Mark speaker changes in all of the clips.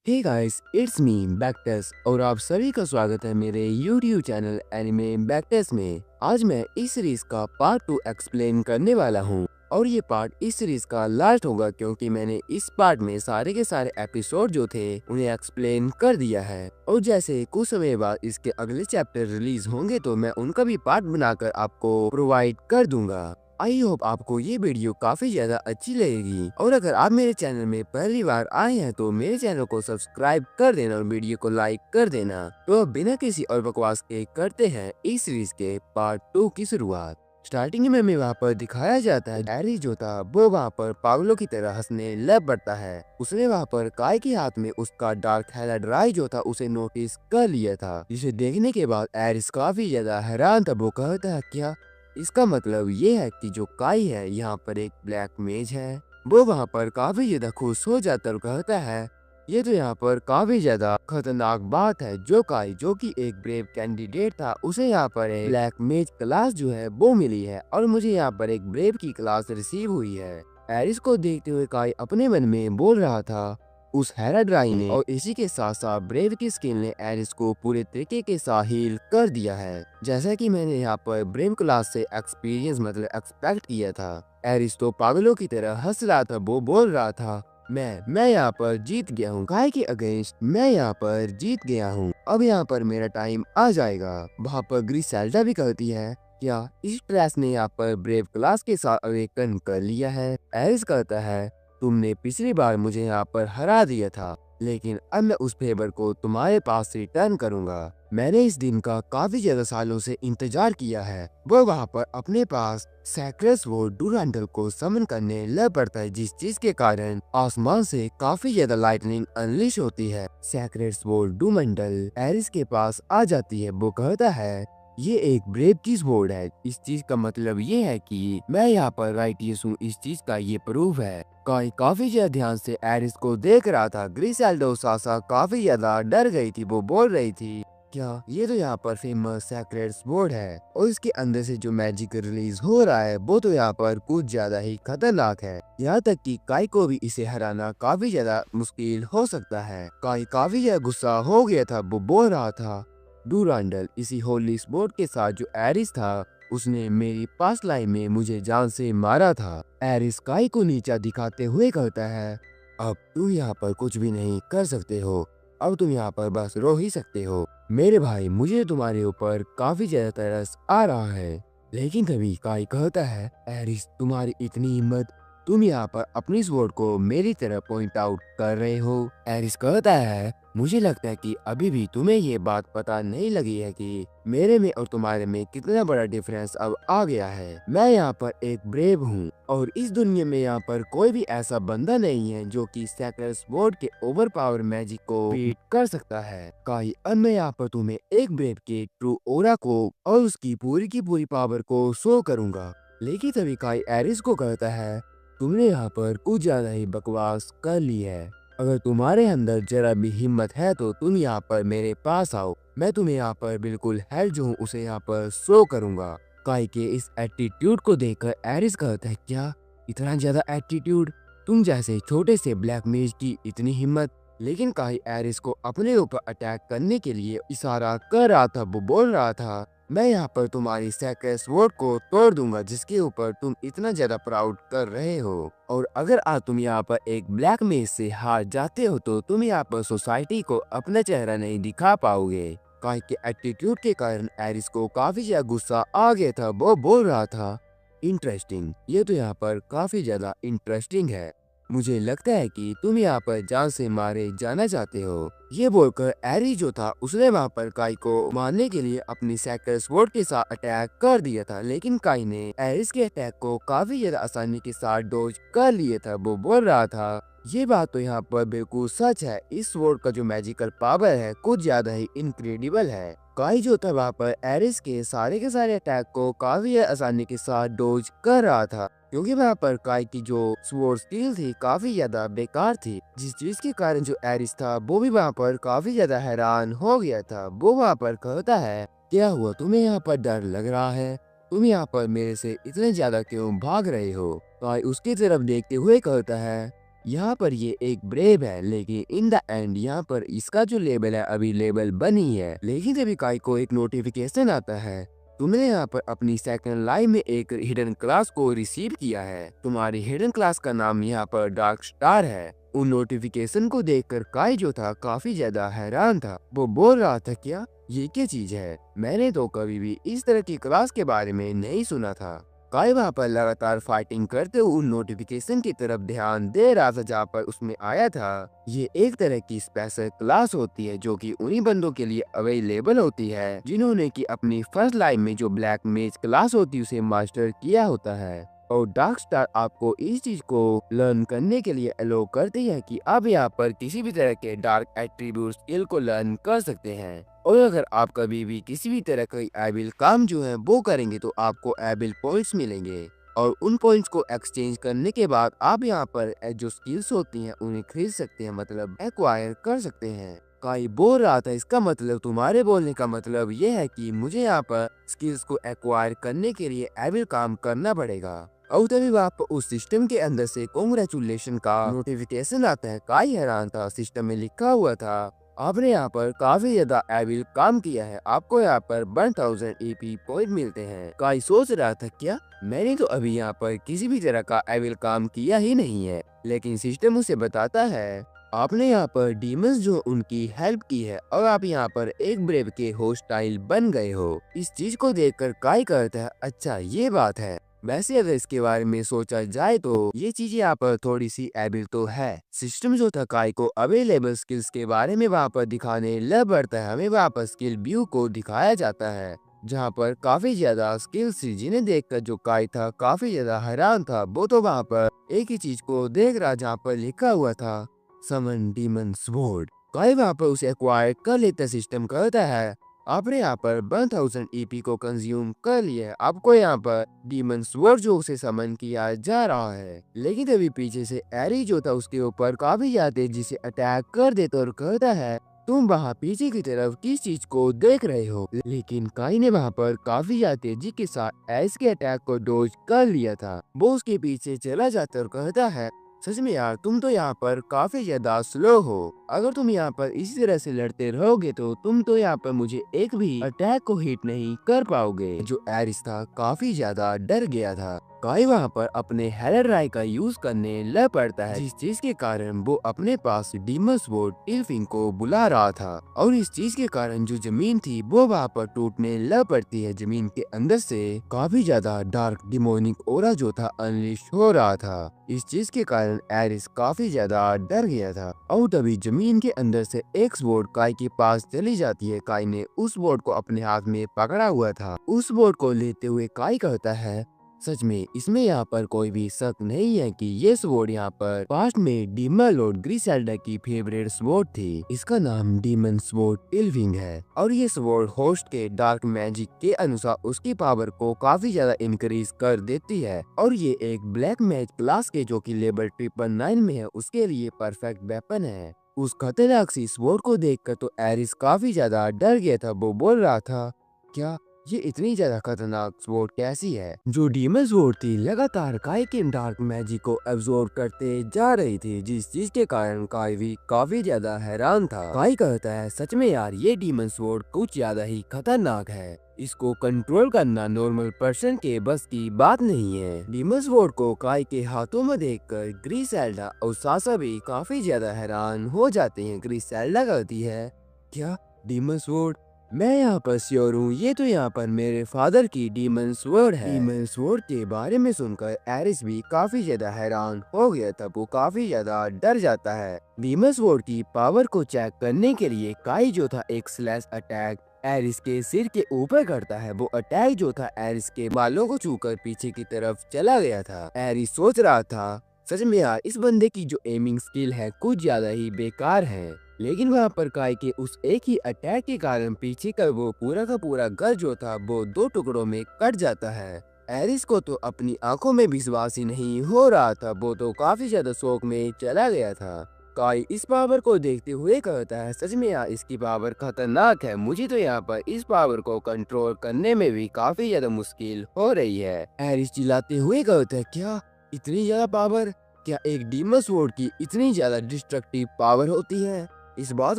Speaker 1: Hey guys, it's me बैकटेस और आप सभी का स्वागत है मेरे YouTube चैनल एनिमे बैकटेस में। आज मैं इस सीरीज का पार्ट 2 एक्सप्लेन करने वाला हूँ और ये पार्ट इस सीरीज का लास्ट होगा क्योंकि मैंने इस पार्ट में सारे के सारे एपिसोड जो थे उन्हें एक्सप्लेन कर दिया है और जैसे कुछ समय बाद इसके अगले चैप्टर रिलीज होंगे तो मैं उनका भी पार्ट बनाकर आपको प्रोवाइड कर दूंगा। आई होप आपको ये वीडियो काफी ज्यादा अच्छी लगेगी और अगर आप मेरे चैनल में पहली बार आए हैं तो मेरे चैनल को सब्सक्राइब कर देना और वीडियो को लाइक कर देना। तो अब बिना किसी और बकवास के करते हैं इस सीरीज के पार्ट 2 की शुरुआत। स्टार्टिंग में हमें वहाँ पर दिखाया जाता है एरी जो था वो वहाँ पर पागलों की तरह हंसने लग पड़ता है। उसने वहाँ पर काय के हाथ में उसका डार्क हेलाड्राई जो था उसे नोटिस कर लिया था, जिसे देखने के बाद एरिस काफी ज्यादा हैरान था। वो कहता है क्या इसका मतलब ये है कि जो काई है यहाँ पर एक ब्लैक मेज है। वो वहाँ पर काफी ज्यादा खुश हो जाता और कहता है ये तो यहाँ पर काफी ज्यादा खतरनाक बात है। जो काई जो कि एक ब्रेव कैंडिडेट था उसे यहाँ पर एक ब्लैक मेज क्लास जो है वो मिली है और मुझे यहाँ पर एक ब्रेव की क्लास रिसीव हुई है। एरिस को देखते हुए काई अपने मन में बोल रहा था उस हेलाड्राई ने और इसी के साथ साथ ब्रेव की स्किल ने एरिस को पूरे तरीके के साथ हील कर दिया है, जैसा कि मैंने यहाँ पर ब्रेव क्लास से एक्सपीरियंस मतलब एक्सपेक्ट किया था। एरिस तो पागलों की तरह हंस रहा था। वो बोल रहा था मैं यहाँ पर जीत गया हूँ, काय के अगेंस्ट मैं यहाँ पर जीत गया हूँ। अब यहाँ पर मेरा टाइम आ जाएगा। वहाँ पर ग्रिसेल्डा भी कहती है क्या इस ट्रैश ने यहाँ पर ब्रेव क्लास के साथ अवेकन कर लिया है। एरिस कहता है तुमने पिछली बार मुझे यहाँ पर हरा दिया था लेकिन अब मैं उस फेवर को तुम्हारे पास रिटर्न करूंगा। मैंने इस दिन का काफी ज्यादा सालों से इंतजार किया है। वो वहाँ पर अपने पास सैक्रेड स्वॉर्ड डुरांडल को समन करने लग पड़ता है, जिस चीज के कारण आसमान से काफी ज्यादा लाइटनिंग अनलिश होती है। सैक्रेड स्वॉर्ड डुरांडल एरिस के पास आ जाती है। वो कहता है ये एक ब्रेव की स्वॉर्ड है। इस चीज का मतलब ये है कि मैं यहाँ पर राइटियस हूँ, इस चीज का ये प्रूफ है। काई काफी ज्यादा ध्यान से एरिस को देख रहा था। ग्रिसेल्डा और सासा काफी ज्यादा डर गई थी। वो बोल रही थी क्या ये तो यहाँ पर फेमस सैक्रेड स्वॉर्ड है और इसके अंदर से जो मैजिक रिलीज हो रहा है वो तो यहाँ पर कुछ ज्यादा ही खतरनाक है। यहाँ तक कि काई को भी इसे हराना काफी ज्यादा मुश्किल हो सकता है। काई काफी ज्यादा गुस्सा हो गया था। वो बोल रहा था डुरांडल इसी होली स्वॉर्ड के साथ जो एरिस था उसने मेरी पास्ट लाइफ में मुझे जान से मारा था। एरिस काई को नीचा दिखाते हुए कहता है अब तुम यहाँ पर कुछ भी नहीं कर सकते हो, अब तुम यहाँ पर बस रो ही सकते हो। मेरे भाई मुझे तुम्हारे ऊपर काफी ज्यादा तरस आ रहा है। लेकिन तभी काई कहता है एरिस तुम्हारी इतनी हिम्मत, तुम यहाँ पर अपनी स्वॉर्ड को मेरी तरफ पॉइंट आउट कर रहे हो। एरिस कहता है मुझे लगता है कि अभी भी तुम्हें ये बात पता नहीं लगी है कि मेरे में और तुम्हारे में कितना बड़ा डिफरेंस अब आ गया है। मैं यहाँ पर एक ब्रेव हूँ और इस दुनिया में यहाँ पर कोई भी ऐसा बंदा नहीं है जो कि सैक्रेड स्वॉर्ड के ओवर पावर मैजिक को बीट कर सकता है। काई अब मैं यहाँ पर तुम्हें एक ब्रेव के ट्रू ओरा को और उसकी पूरी की पूरी पावर को शो करूंगा। लेकिन तभी काई एरिस को कहता है तुमने यहाँ पर कुछ ज्यादा ही बकवास कर ली है। अगर तुम्हारे अंदर जरा भी हिम्मत है तो तुम यहाँ पर मेरे पास आओ, मैं तुम्हें यहाँ पर बिल्कुल हेल्प जो हूँ उसे यहाँ पर शो करूंगा। काई के इस एटीट्यूड को देखकर एरिस कहता है क्या इतना ज्यादा एटीट्यूड, तुम जैसे छोटे से ब्लैक मेज की इतनी हिम्मत। लेकिन काई एरिस को अपने ऊपर अटैक करने के लिए इशारा कर रहा था। वो बोल रहा था मैं यहाँ पर तुम्हारी सैक्रेड स्वॉर्ड को तोड़ दूंगा जिसके ऊपर तुम इतना ज्यादा प्राउड कर रहे हो। और अगर आज तुम यहाँ पर एक ब्लैक मेज से हार जाते हो तो तुम यहाँ पर सोसाइटी को अपना चेहरा नहीं दिखा पाओगे। काई के एटीट्यूड के कारण एरिस को काफी ज्यादा गुस्सा आ गया था। वो बोल रहा था इंटरेस्टिंग, ये तो यहाँ पर काफी ज्यादा इंटरेस्टिंग है। मुझे लगता है कि तुम यहाँ पर जान से मारे जाना चाहते हो। ये बोलकर एरी जो था उसने वहाँ पर काई को मारने के लिए अपनी सैक्रेड स्वॉर्ड के साथ अटैक कर दिया था, लेकिन काई ने एरिस के अटैक को काफी ज्यादा आसानी के साथ डॉज कर लिया था। वो बोल रहा था ये बात तो यहाँ पर बिल्कुल सच है, इस स्वॉर्ड का जो मैजिकल पावर है कुछ ज्यादा ही इनक्रेडिबल है। काई जो था वहाँ पर एरिस के सारे अटैक को काफी आसानी के साथ डॉज कर रहा था, क्योंकि वहाँ पर काई की जो स्वॉर्ड स्किल थी काफी ज्यादा बेकार थी, जिस चीज के कारण जो एरिस था वो भी वहाँ पर काफी ज्यादा हैरान हो गया था। वो वहाँ पर कहता है क्या हुआ, तुम्हें यहाँ पर डर लग रहा है, तुम यहाँ पर मेरे से इतने ज्यादा क्यों भाग रहे हो। काई उसकी तरफ देखते हुए कहता है यहाँ पर ये एक ब्रेव है, लेकिन इन द एंड यहाँ पर इसका जो लेबल है अभी लेबल बनी है। लेकिन तभी काई को एक नोटिफिकेशन आता है, तुमने यहाँ पर अपनी सेकंड लाइन में एक हिडन क्लास को रिसीव किया है। तुम्हारी हिडन क्लास का नाम यहाँ पर डार्क स्टार है। उन नोटिफिकेशन को देखकर काई जो था काफी ज्यादा हैरान था। वो बोल रहा था, क्या ये क्या चीज है? मैंने तो कभी भी इस तरह की क्लास के बारे में नहीं सुना था। काई वहाँ पर लगातार फाइटिंग करते हुए उन नोटिफिकेशन की तरफ ध्यान दे रहा था जहाँ पर उसमें आया था। ये एक तरह की स्पेशल क्लास होती है जो कि उन्हीं बंदों के लिए अवेलेबल होती है जिन्होंने की अपनी फर्स्ट लाइन में जो ब्लैक मेज क्लास होती है उसे मास्टर किया होता है। और डार्क स्टार आपको इस चीज को लर्न करने के लिए अलो करती है कि आप यहाँ पर किसी भी तरह के डार्क एट्रीब्यूट स्किल को लर्न कर सकते हैं। और अगर आप कभी भी किसी भी तरह का एबिल काम जो है वो करेंगे तो आपको एबिल पॉइंट्स मिलेंगे और उन पॉइंट्स को एक्सचेंज करने के बाद आप यहाँ पर जो स्किल्स होती हैं उन्हें खरीद सकते हैं, मतलब एक्वायर कर सकते हैं। काई बोल रहा था, इसका मतलब तुम्हारे बोलने का मतलब ये है कि मुझे यहाँ पर स्किल्स को एक्वायर करने के लिए एबिल काम करना पड़ेगा। और तभी वहाँ पर उस सिस्टम के अंदर से कांग्रेचुलेशन का नोटिफिकेशन आता है। काई हैरान था, सिस्टम में लिखा हुआ था, आपने यहाँ पर काफी ज्यादा एबिल काम किया है, आपको यहाँ पर 1000 EP पॉइंट मिलते हैं। काई सोच रहा था, क्या मैंने तो अभी यहाँ पर किसी भी तरह का एबिल काम किया ही नहीं है। लेकिन सिस्टम उसे बताता है, आपने यहाँ पर डीमंस जो उनकी हेल्प की है और आप यहाँ पर एक ब्रेव के होस्टाइल बन गए हो। इस चीज को देखकर काई कहता है, अच्छा ये बात है। वैसे अगर इसके बारे में सोचा जाए तो ये चीजें यहाँ पर थोड़ी सी एबिल तो है। सिस्टम जो था काई को अवेलेबल स्किल्स के बारे में वहाँ पर दिखाने लग पड़ता है। हमें वहाँ पर स्किल व्यू को दिखाया जाता है जहाँ पर काफी ज्यादा स्किल्स थी, जिन्हें देखकर जो काई था काफी ज्यादा हैरान था। वो तो वहाँ पर एक ही चीज को देख रहा जहाँ पर लिखा हुआ था समन डीमन स्वॉर्ड। काई वहाँ पर उसे एक्वायर कर लेता। सिस्टम कहता है, आपने यहाँ पर 1000 EP को कंज्यूम कर लिया है, आपको यहाँ पर डीमन स्वॉर्ड जो उसे समन किया जा रहा है। लेकिन तभी पीछे से एरी जो था उसके ऊपर काफी ज्यादा तेजी से अटैक कर देता और कहता है, तुम वहाँ पीछे की तरफ किस चीज को देख रहे हो? लेकिन काई ने वहाँ पर काफी ज्यादा तेजी के साथ एस के अटैक को डोज कर लिया था। वो उसके पीछे चला जाता और कहता है, सच में यार तुम तो यहाँ पर काफी ज्यादा स्लो हो। अगर तुम यहाँ पर इसी तरह से लड़ते रहोगे तो तुम तो यहाँ पर मुझे एक भी अटैक को हिट नहीं कर पाओगे। जो एरिस था काफी ज्यादा डर गया था। काई वहाँ पर अपने हेलर राय का यूज करने लग पड़ता है, जिस चीज के कारण वो अपने पास डीमन स्वॉर्ड टिलफिंग को बुला रहा था। और इस चीज के कारण जो जमीन थी वो वहाँ पर टूटने लग पड़ती है। जमीन के अंदर से काफी ज्यादा डार्क डिमोनिक ओरा जो था अनलिश हो रहा था। इस चीज के कारण एरिस काफी ज्यादा डर गया था। और तभी जमीन के अंदर से एक स्वॉर्ड काई के पास चली जाती है। काई ने उस स्वॉर्ड को अपने हाथ में पकड़ा हुआ था। उस स्वॉर्ड को लेते हुए काई कहता है, सच में इसमें यहाँ पर कोई भी शक नहीं है कि ये स्वॉर्ड यहाँ पर पास्ट में डीमन लॉर्ड ग्रिसेल्डा की फेवरेट स्वॉर्ड थी। इसका नाम डीमन स्वॉर्ड टिलविंग है और ये स्वॉर्ड होस्ट के डार्क मैजिक के अनुसार उसकी पावर को काफी ज्यादा इंक्रीज कर देती है। और ये एक ब्लैक मैज क्लास के जो कि लेवल 999 में है उसके लिए परफेक्ट वेपन है। उस खतरनाक सी स्वॉर्ड को देखकर तो एरिस काफी ज्यादा डर गया था। वो बोल रहा था, क्या ये इतनी ज्यादा खतरनाक स्वॉर्ड कैसी है? जो डीमन स्वॉर्ड थी लगातार काई के डार्क मैजिक को एब्जॉर्ब करते जा रही थी, जिस चीज के कारण काई भी काफी ज्यादा हैरान था। काई कहता है, सच में यार ये डीमन स्वॉर्ड कुछ ज्यादा ही खतरनाक है, इसको कंट्रोल करना नॉर्मल पर्सन के बस की बात नहीं है। डीमन स्वॉर्ड को काई के हाथों में देखकर ग्रिसेल्डा और सासा भी काफी ज्यादा हैरान हो जाते हैं। ग्रिसेल्डा कहती है, क्या डीमन स्वॉर्ड? मैं यहाँ पर श्योर हूँ, ये तो यहाँ पर मेरे फादर की डीमन स्वॉर्ड है। डीमन स्वॉर्ड के बारे में सुनकर एरिस भी काफी ज्यादा हैरान हो गया था। वो काफी ज्यादा डर जाता है। डीमन स्वॉर्ड की पावर को चेक करने के लिए काई जो था एक स्लैश अटैक एरिस के सिर के ऊपर करता है। वो अटैक जो था एरिस के बालों को छूकर पीछे की तरफ चला गया था। एरिस सोच रहा था, सच में यार इस बंदे की जो एमिंग स्किल है कुछ ज्यादा ही बेकार है। लेकिन वहाँ पर काई के उस एक ही अटैक के कारण पीछे का वो पूरा का पूरा घर जो था वो 2 टुकड़ों में कट जाता है। एरिस को तो अपनी आंखों में विश्वास ही नहीं हो रहा था। वो तो काफी ज्यादा शौक में चला गया था। काई इस पावर को देखते हुए कहता है, सच में यार इसकी पावर खतरनाक है, मुझे तो यहाँ पर इस पावर को कंट्रोल करने में भी काफी ज्यादा मुश्किल हो रही है। एरिस चिल्लाते हुए कहता है, क्या इतनी ज्यादा पावर? क्या एक डीमन स्वॉर्ड की इतनी ज्यादा डिस्ट्रक्टिव पावर होती है? इस बात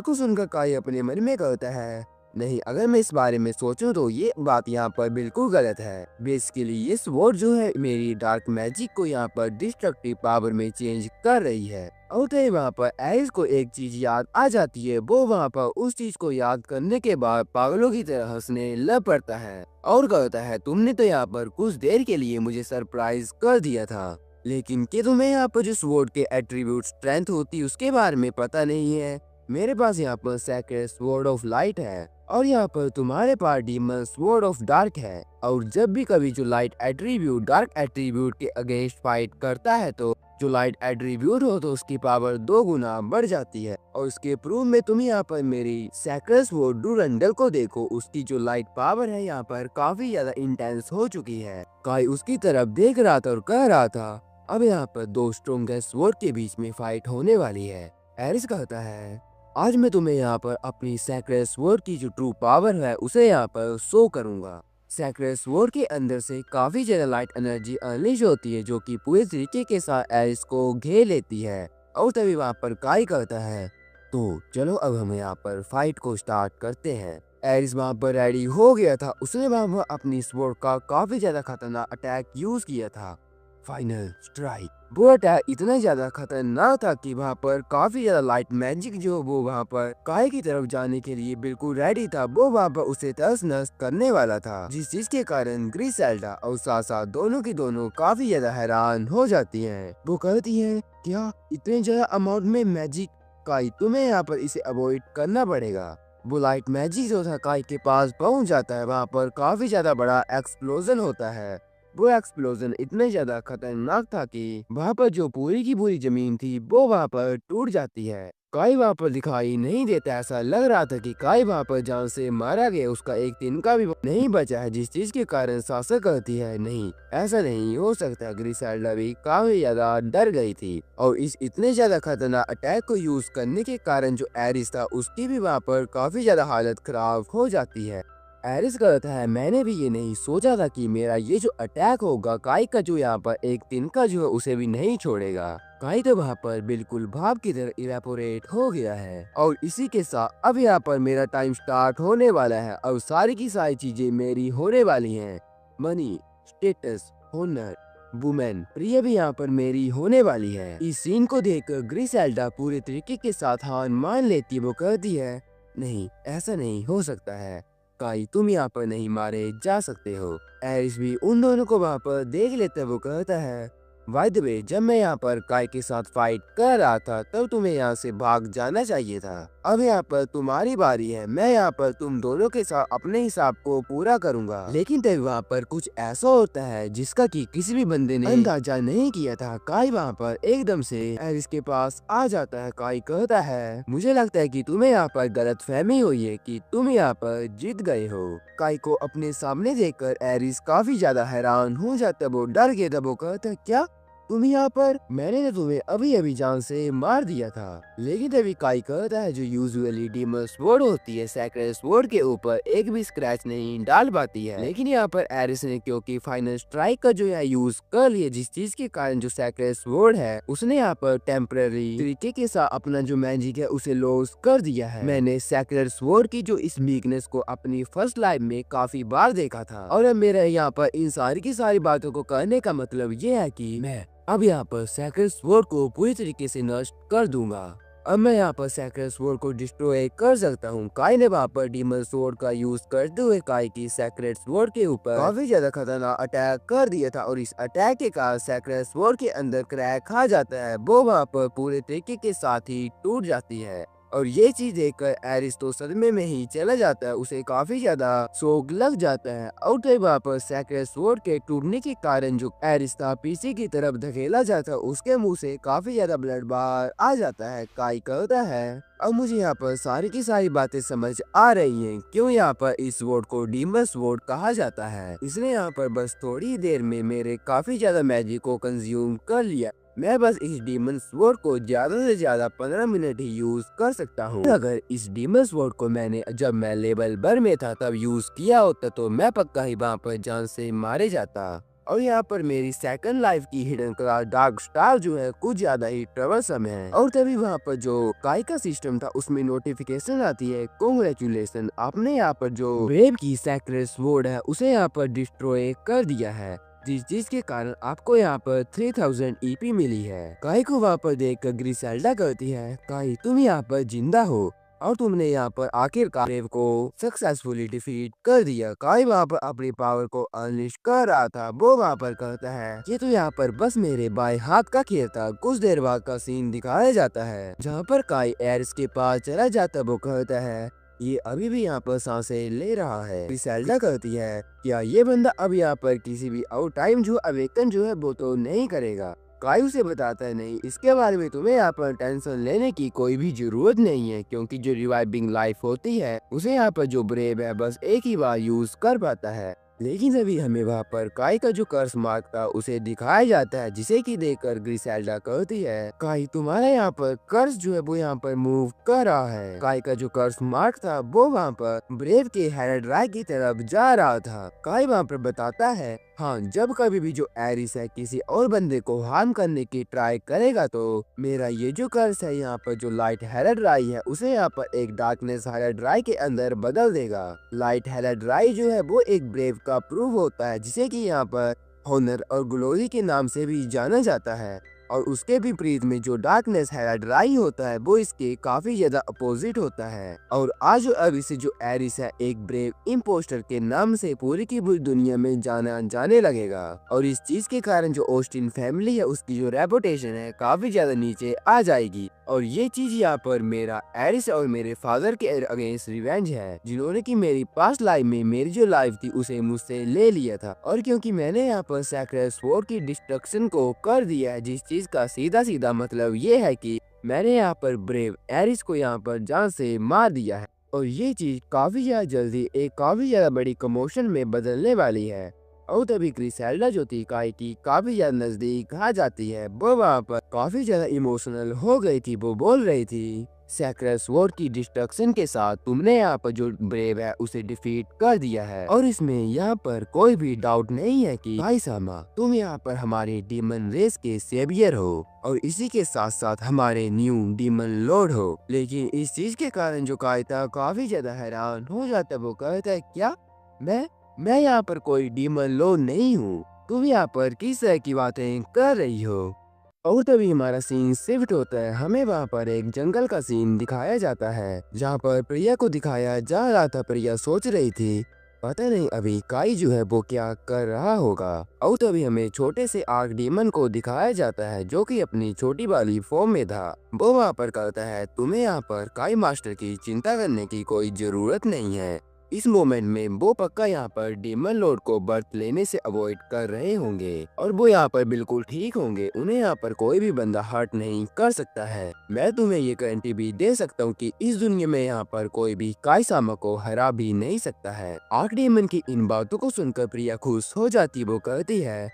Speaker 1: को सुनकर काई अपने मन में कहता है, नहीं, अगर मैं इस बारे में सोचूं तो ये बात यहाँ पर बिल्कुल गलत है। बेसिकली ये स्वॉर्ड जो है मेरी डार्क मैजिक को यहाँ पर डिस्ट्रक्टिव पावर में चेंज कर रही है। और तभी वहाँ पर एरिस को एक चीज याद आ जाती है। वो वहाँ पर उस चीज को याद करने के बाद पागलों की तरह हंसने लग पड़ता है और कहता है, तुमने तो यहाँ पर कुछ देर के लिए मुझे सरप्राइज कर दिया था, लेकिन क्या तुम्हें यहाँ पर जो स्वॉर्ड के एट्रीब्यूट स्ट्रेंथ होती उसके बारे में पता नहीं है? मेरे पास यहाँ पर सेक्रेड स्वॉर्ड ऑफ लाइट है और यहाँ पर तुम्हारे पास डीमन स्वॉर्ड ऑफ डार्क है। और जब भी कभी जो लाइट एट्रीब्यूट डार्क एट्रीब्यूट के अगेंस्ट फाइट करता है तो जो लाइट एट्रीब्यूट हो तो उसकी पावर 2 गुना बढ़ जाती है। और इसके प्रूफ में तुम यहाँ पर मेरी सेक्रेड स्वॉर्ड डुरंडल को देखो, उसकी जो लाइट पावर है यहाँ पर काफी ज्यादा इंटेंस हो चुकी है। काई उसकी तरफ देख रहा था और कह रहा था, अब यहाँ पर 2 स्ट्रॉन्गेस्ट स्वॉर्ड के बीच में फाइट होने वाली है। एरिस कहता है, आज मैं तुम्हें यहाँ पर अपनी सेक्रेड स्वॉर्ड की जो ट्रू पावर है उसे यहाँ पर शो करूंगा। सेक्रेड स्वॉर्ड के अंदर से काफी ज्यादा लाइट एनर्जी अनलीश होती है जो कि पूरे तरीके के साथ एरिस को घेर लेती है। और तभी वहाँ पर काई कहता है, तो चलो अब हम यहाँ पर फाइट को स्टार्ट करते हैं। एरिस वहाँ पर रेडी हो गया था। उसने वहाँ पर अपनी स्वॉर्ड का काफी ज्यादा खतरनाक अटैक यूज किया था, फाइनल स्ट्राइक। वो अटैक इतना ज्यादा खतरनाक था कि वहाँ पर काफी ज्यादा लाइट मैजिक जो वो वहाँ पर काई की तरफ जाने के लिए बिल्कुल रेडी था। वो वहाँ पर उसे तहस नहस करने वाला था, जिस चीज के कारण ग्रिसेल्डा और सासा दोनों की दोनों काफी ज्यादा हैरान हो जाती हैं। वो कहती है, क्या इतने ज्यादा अमाउंट में मैजिक? काई, तुम्हें यहाँ पर इसे अवॉइड करना पड़ेगा। वो लाइट मैजिक जो था काई के पास पहुँच जाता है। वहाँ पर काफी ज्यादा बड़ा एक्सप्लोजन होता है। वो एक्सप्लोजन इतना ज्यादा खतरनाक था कि वहाँ पर जो पूरी की पूरी जमीन थी वो वहाँ पर टूट जाती है। काई वहाँ पर दिखाई नहीं देता। ऐसा लग रहा था कि काई वहाँ पर जान से मारा गया, उसका एक तिनका भी नहीं बचा है, जिस चीज के कारण सासा कहती है, नहीं, ऐसा नहीं हो सकता। ग्रिसेल्डा भी काफी ज्यादा डर गई थी और इस इतने ज्यादा खतरनाक अटैक को यूज करने के कारण जो एरिस था उसकी भी वहाँ पर काफी ज्यादा हालत खराब हो जाती है। एरिस कहता है, मैंने भी ये नहीं सोचा था कि मेरा ये जो अटैक होगा काई का जो यहाँ पर एक तिनका जो है उसे भी नहीं छोड़ेगा। काई तो वहाँ पर बिल्कुल भाप की तरह इवेपोरेट हो गया है। और इसी के साथ अब यहाँ पर मेरा टाइम स्टार्ट होने वाला है और सारी की सारी चीजें मेरी होने वाली हैं। मनी, स्टेटस, होनर, वुमेन, प्रिय भी यहाँ पर मेरी होने वाली है। इस सीन को देखकर ग्रिसेल्डा पूरे तरीके के साथ हार मान लेती है। वो कहती है, नहीं, ऐसा नहीं हो सकता है काई, तुम यहाँ पर नहीं मारे जा सकते हो। एरिस भी उन दोनों को वहाँ पर देख लेते वो कहता है, बाय द वे, जब मैं यहाँ पर काई के साथ फाइट कर रहा था तब तुम्हें यहाँ से भाग जाना चाहिए था। अब यहाँ पर तुम्हारी बारी है। मैं यहाँ पर तुम दोनों के साथ अपने हिसाब को पूरा करूँगा। लेकिन तब वहाँ पर कुछ ऐसा होता है जिसका कि किसी भी बंदे ने अंदाजा नहीं किया था। काई वहाँ पर एकदम से एरिस के पास आ जाता है। काई कहता है, मुझे लगता है कि तुम्हें यहाँ पर गलतफहमी हुई है कि तुम यहाँ पर जीत गए हो। काई को अपने सामने देखकर एरिस काफी ज्यादा हैरान हो जाता है। वो डर गया था। वो कहता है, क्या तुम यहाँ पर? मैंने तुम्हें अभी अभी जान से मार दिया था। लेकिन तभी काई कहता है, जो यूजुअली डीमन स्वॉर्ड होती है सेक्रेड स्वॉर्ड के ऊपर एक भी स्क्रैच नहीं डाल पाती है, लेकिन यहाँ पर एरिस ने क्योंकि फाइनल स्ट्राइक का जो है यूज कर लिया, जिस चीज के कारण जो सेक्रेड स्वॉर्ड है उसने यहाँ पर टेम्पररी तरीके के साथ अपना जो मैजिक है उसे लॉस कर दिया है। मैंने सेक्रेड स्वॉर्ड की जो इस वीकनेस को अपनी फर्स्ट लाइफ में काफी बार देखा था और अब मेरा यहाँ पर इन सारी की सारी बातों को कहने का मतलब ये है कि मैं अब यहाँ पर सेक्रेड स्वॉर्ड को पूरी तरीके से नष्ट कर दूंगा। अब मैं यहाँ पर सेक्रेड स्वॉर्ड को डिस्ट्रॉय कर सकता हूँ। काई ने वहाँ पर डीमन स्वॉर्ड का यूज करते हुए काई की सेक्रेड स्वॉर्ड के ऊपर काफी ज्यादा खतरनाक अटैक कर दिया था और इस अटैक के कारण सेक्रेड स्वॉर्ड के अंदर क्रैक आ जाता है। वो वहाँ पर पूरे तरीके के साथ ही टूट जाती है और ये चीज देखकर एरिस तो सदमे में ही चला जाता है। उसे काफी ज्यादा शौक लग जाता है और तब वहाँ पर सेक्रेड स्वॉर्ड के टूटने के कारण जो एरिस था पीछे की तरफ धकेला जाता है, उसके मुंह से काफी ज्यादा ब्लड बाहर आ जाता है। काई कहता है, अब मुझे यहाँ पर सारी की सारी बातें समझ आ रही हैं क्यों यहाँ पर इस स्वॉर्ड को डीमन स्वॉर्ड कहा जाता है। इसने यहाँ पर बस थोड़ी देर में मेरे काफी ज्यादा मैजिक को कंज्यूम कर लिया। मैं बस इस डीमन स्वॉर्ड को ज्यादा से ज्यादा 15 मिनट ही यूज कर सकता हूँ। अगर इस डीमन स्वॉर्ड को मैंने जब मैं लेवल बर में था तब यूज किया होता तो मैं पक्का ही वहाँ पर जान से मारे जाता। और यहाँ पर मेरी सेकंड लाइफ की हिडन क्लास डार्क स्टार जो है कुछ ज्यादा ही ट्रबलसम है। और तभी वहाँ पर जो काई का सिस्टम था उसमें नोटिफिकेशन आती है, कांग्रेचुलेशन, आपने यहाँ पर जो ब्रेव की सेक्रेट स्वॉर्ड है उसे यहाँ पर डिस्ट्रॉय कर दिया है, जिसके कारण आपको यहाँ पर 3000 ईपी मिली है। काई को वहाँ पर देख कर ग्रिसेल्डा कहती है, काई तुम यहाँ पर जिंदा हो और तुमने यहाँ पर आखिरकार ब्रेव को सक्सेसफुली डिफीट कर दिया। काई वहाँ पर अपनी पावर को अनलिश कर रहा था। वो वहाँ पर कहता है, ये तो यहाँ पर बस मेरे बाएं हाथ का खेल था। कुछ देर बाद का सीन दिखाया जाता है जहाँ पर काई एरिस के पास चला जाता। वो कहता है, ये अभी भी यहाँ पर सांसें ले रहा है। ग्रिसेल्डा कहती है, क्या ये बंदा अब यहाँ पर किसी भी आउट टाइम जो अवेकन जो है वो तो नहीं करेगा। काई उसे बताता है, नहीं, इसके बारे में तुम्हें यहाँ पर टेंशन लेने की कोई भी जरूरत नहीं है, क्योंकि जो रिवाइविंग लाइफ होती है उसे यहाँ पर जो ब्रेव है बस एक ही बार यूज कर पाता है। लेकिन अभी हमें वहाँ पर काई का जो कर्स मार्क था उसे दिखाया जाता है, जिसे कि देखकर ग्रिसेल्डा कहती है, काई तुम्हारा यहाँ पर कर्स जो है वो यहाँ पर मूव कर रहा है। काई का जो कर्स मार्क था वो वहाँ पर ब्रेव के हेराड्राई की तरफ जा रहा था। काई वहाँ पर बताता है, हाँ, जब कभी भी जो एरिस है किसी और बंदे को हार्म करने की ट्राई करेगा तो मेरा ये जो कर्स है यहाँ पर जो लाइट हेराड्राई है उसे यहाँ पर एक डार्कनेस हेराड्राई के अंदर बदल देगा। लाइट हेराड्राई जो है वो एक ब्रेव का प्रूफ होता है, जिसे कि यहाँ पर होनर और ग्लोरी के नाम से भी जाना जाता है। और उसके विपरीत में जो डार्कनेस हेराड्राई होता है वो इसके काफी ज्यादा अपोजिट होता है। और आज अभी से जो एरिस है एक ब्रेव इम्पोस्टर के नाम से पूरी की पूरी दुनिया में जाना जाने लगेगा। और इस चीज के कारण जो ऑस्टिन फैमिली है उसकी जो रेपुटेशन है काफी ज्यादा नीचे आ जाएगी। और ये चीज यहाँ पर मेरा एरिस और मेरे फादर के अगेंस्ट रिवेंज है, जिन्होंने की मेरी पास्ट लाइफ में मेरी जो लाइफ थी उसे मुझसे ले लिया था। और क्योंकि मैंने यहाँ पर सेक्रेट स्वॉर्ड की डिस्ट्रक्शन को कर दिया है, जिस चीज का सीधा सीधा मतलब ये है कि मैंने यहाँ पर ब्रेव एरिस को यहाँ पर जान से मार दिया है। और ये चीज काफी ज्यादा जल्दी एक काफी ज्यादा बड़ी कमोशन में बदलने वाली है। और तभी ग्रिसेल्डा जो थी काई की काफी ज्यादा नजदीक आ जाती है। वो वहाँ पर काफी ज्यादा इमोशनल हो गई थी। वो बोल रही थी, सेक्रेट स्वॉर्ड की डिस्ट्रक्शन के साथ तुमने यहाँ पर जो ब्रेव है उसे डिफीट कर दिया है। और इसमें यहाँ पर कोई भी डाउट नहीं है कि भाई सामा तुम यहाँ पर हमारे डीमन रेस के सेवियर हो और इसी के साथ साथ हमारे न्यू डीमन लॉर्ड हो। लेकिन इस चीज के कारण जो काई था काफी ज्यादा हैरान हो जाता है। वो कहता है, क्या मैं यहाँ पर कोई डीमन लॉर्ड नहीं हूँ, तुम यहाँ पर किस तरह की बातें कर रही हो। और तभी हमारा सीन शिफ्ट होता है। हमें वहाँ पर एक जंगल का सीन दिखाया जाता है जहाँ पर प्रिया को दिखाया जा रहा था। प्रिया सोच रही थी, पता नहीं अभी काई जो है वो क्या कर रहा होगा। और तभी हमें छोटे से आर्क डीमन को दिखाया जाता है जो कि अपनी छोटी वाली फॉर्म में था। वो वहाँ पर कहता है, तुम्हें यहाँ पर काई मास्टर की चिंता करने की कोई जरूरत नहीं है। इस मोमेंट में वो पक्का यहाँ पर डीमन लॉर्ड को बर्थ लेने से अवॉइड कर रहे होंगे और वो यहाँ पर बिल्कुल ठीक होंगे। उन्हें यहाँ पर कोई भी बंदा हर्ट नहीं कर सकता है। मैं तुम्हें ये गारंटी भी दे सकता हूँ कि इस दुनिया में यहाँ पर कोई भी काईसामा को हरा भी नहीं सकता है। आर्क डीमन की इन बातों को सुनकर प्रिया खुश हो जाती। वो कहती है,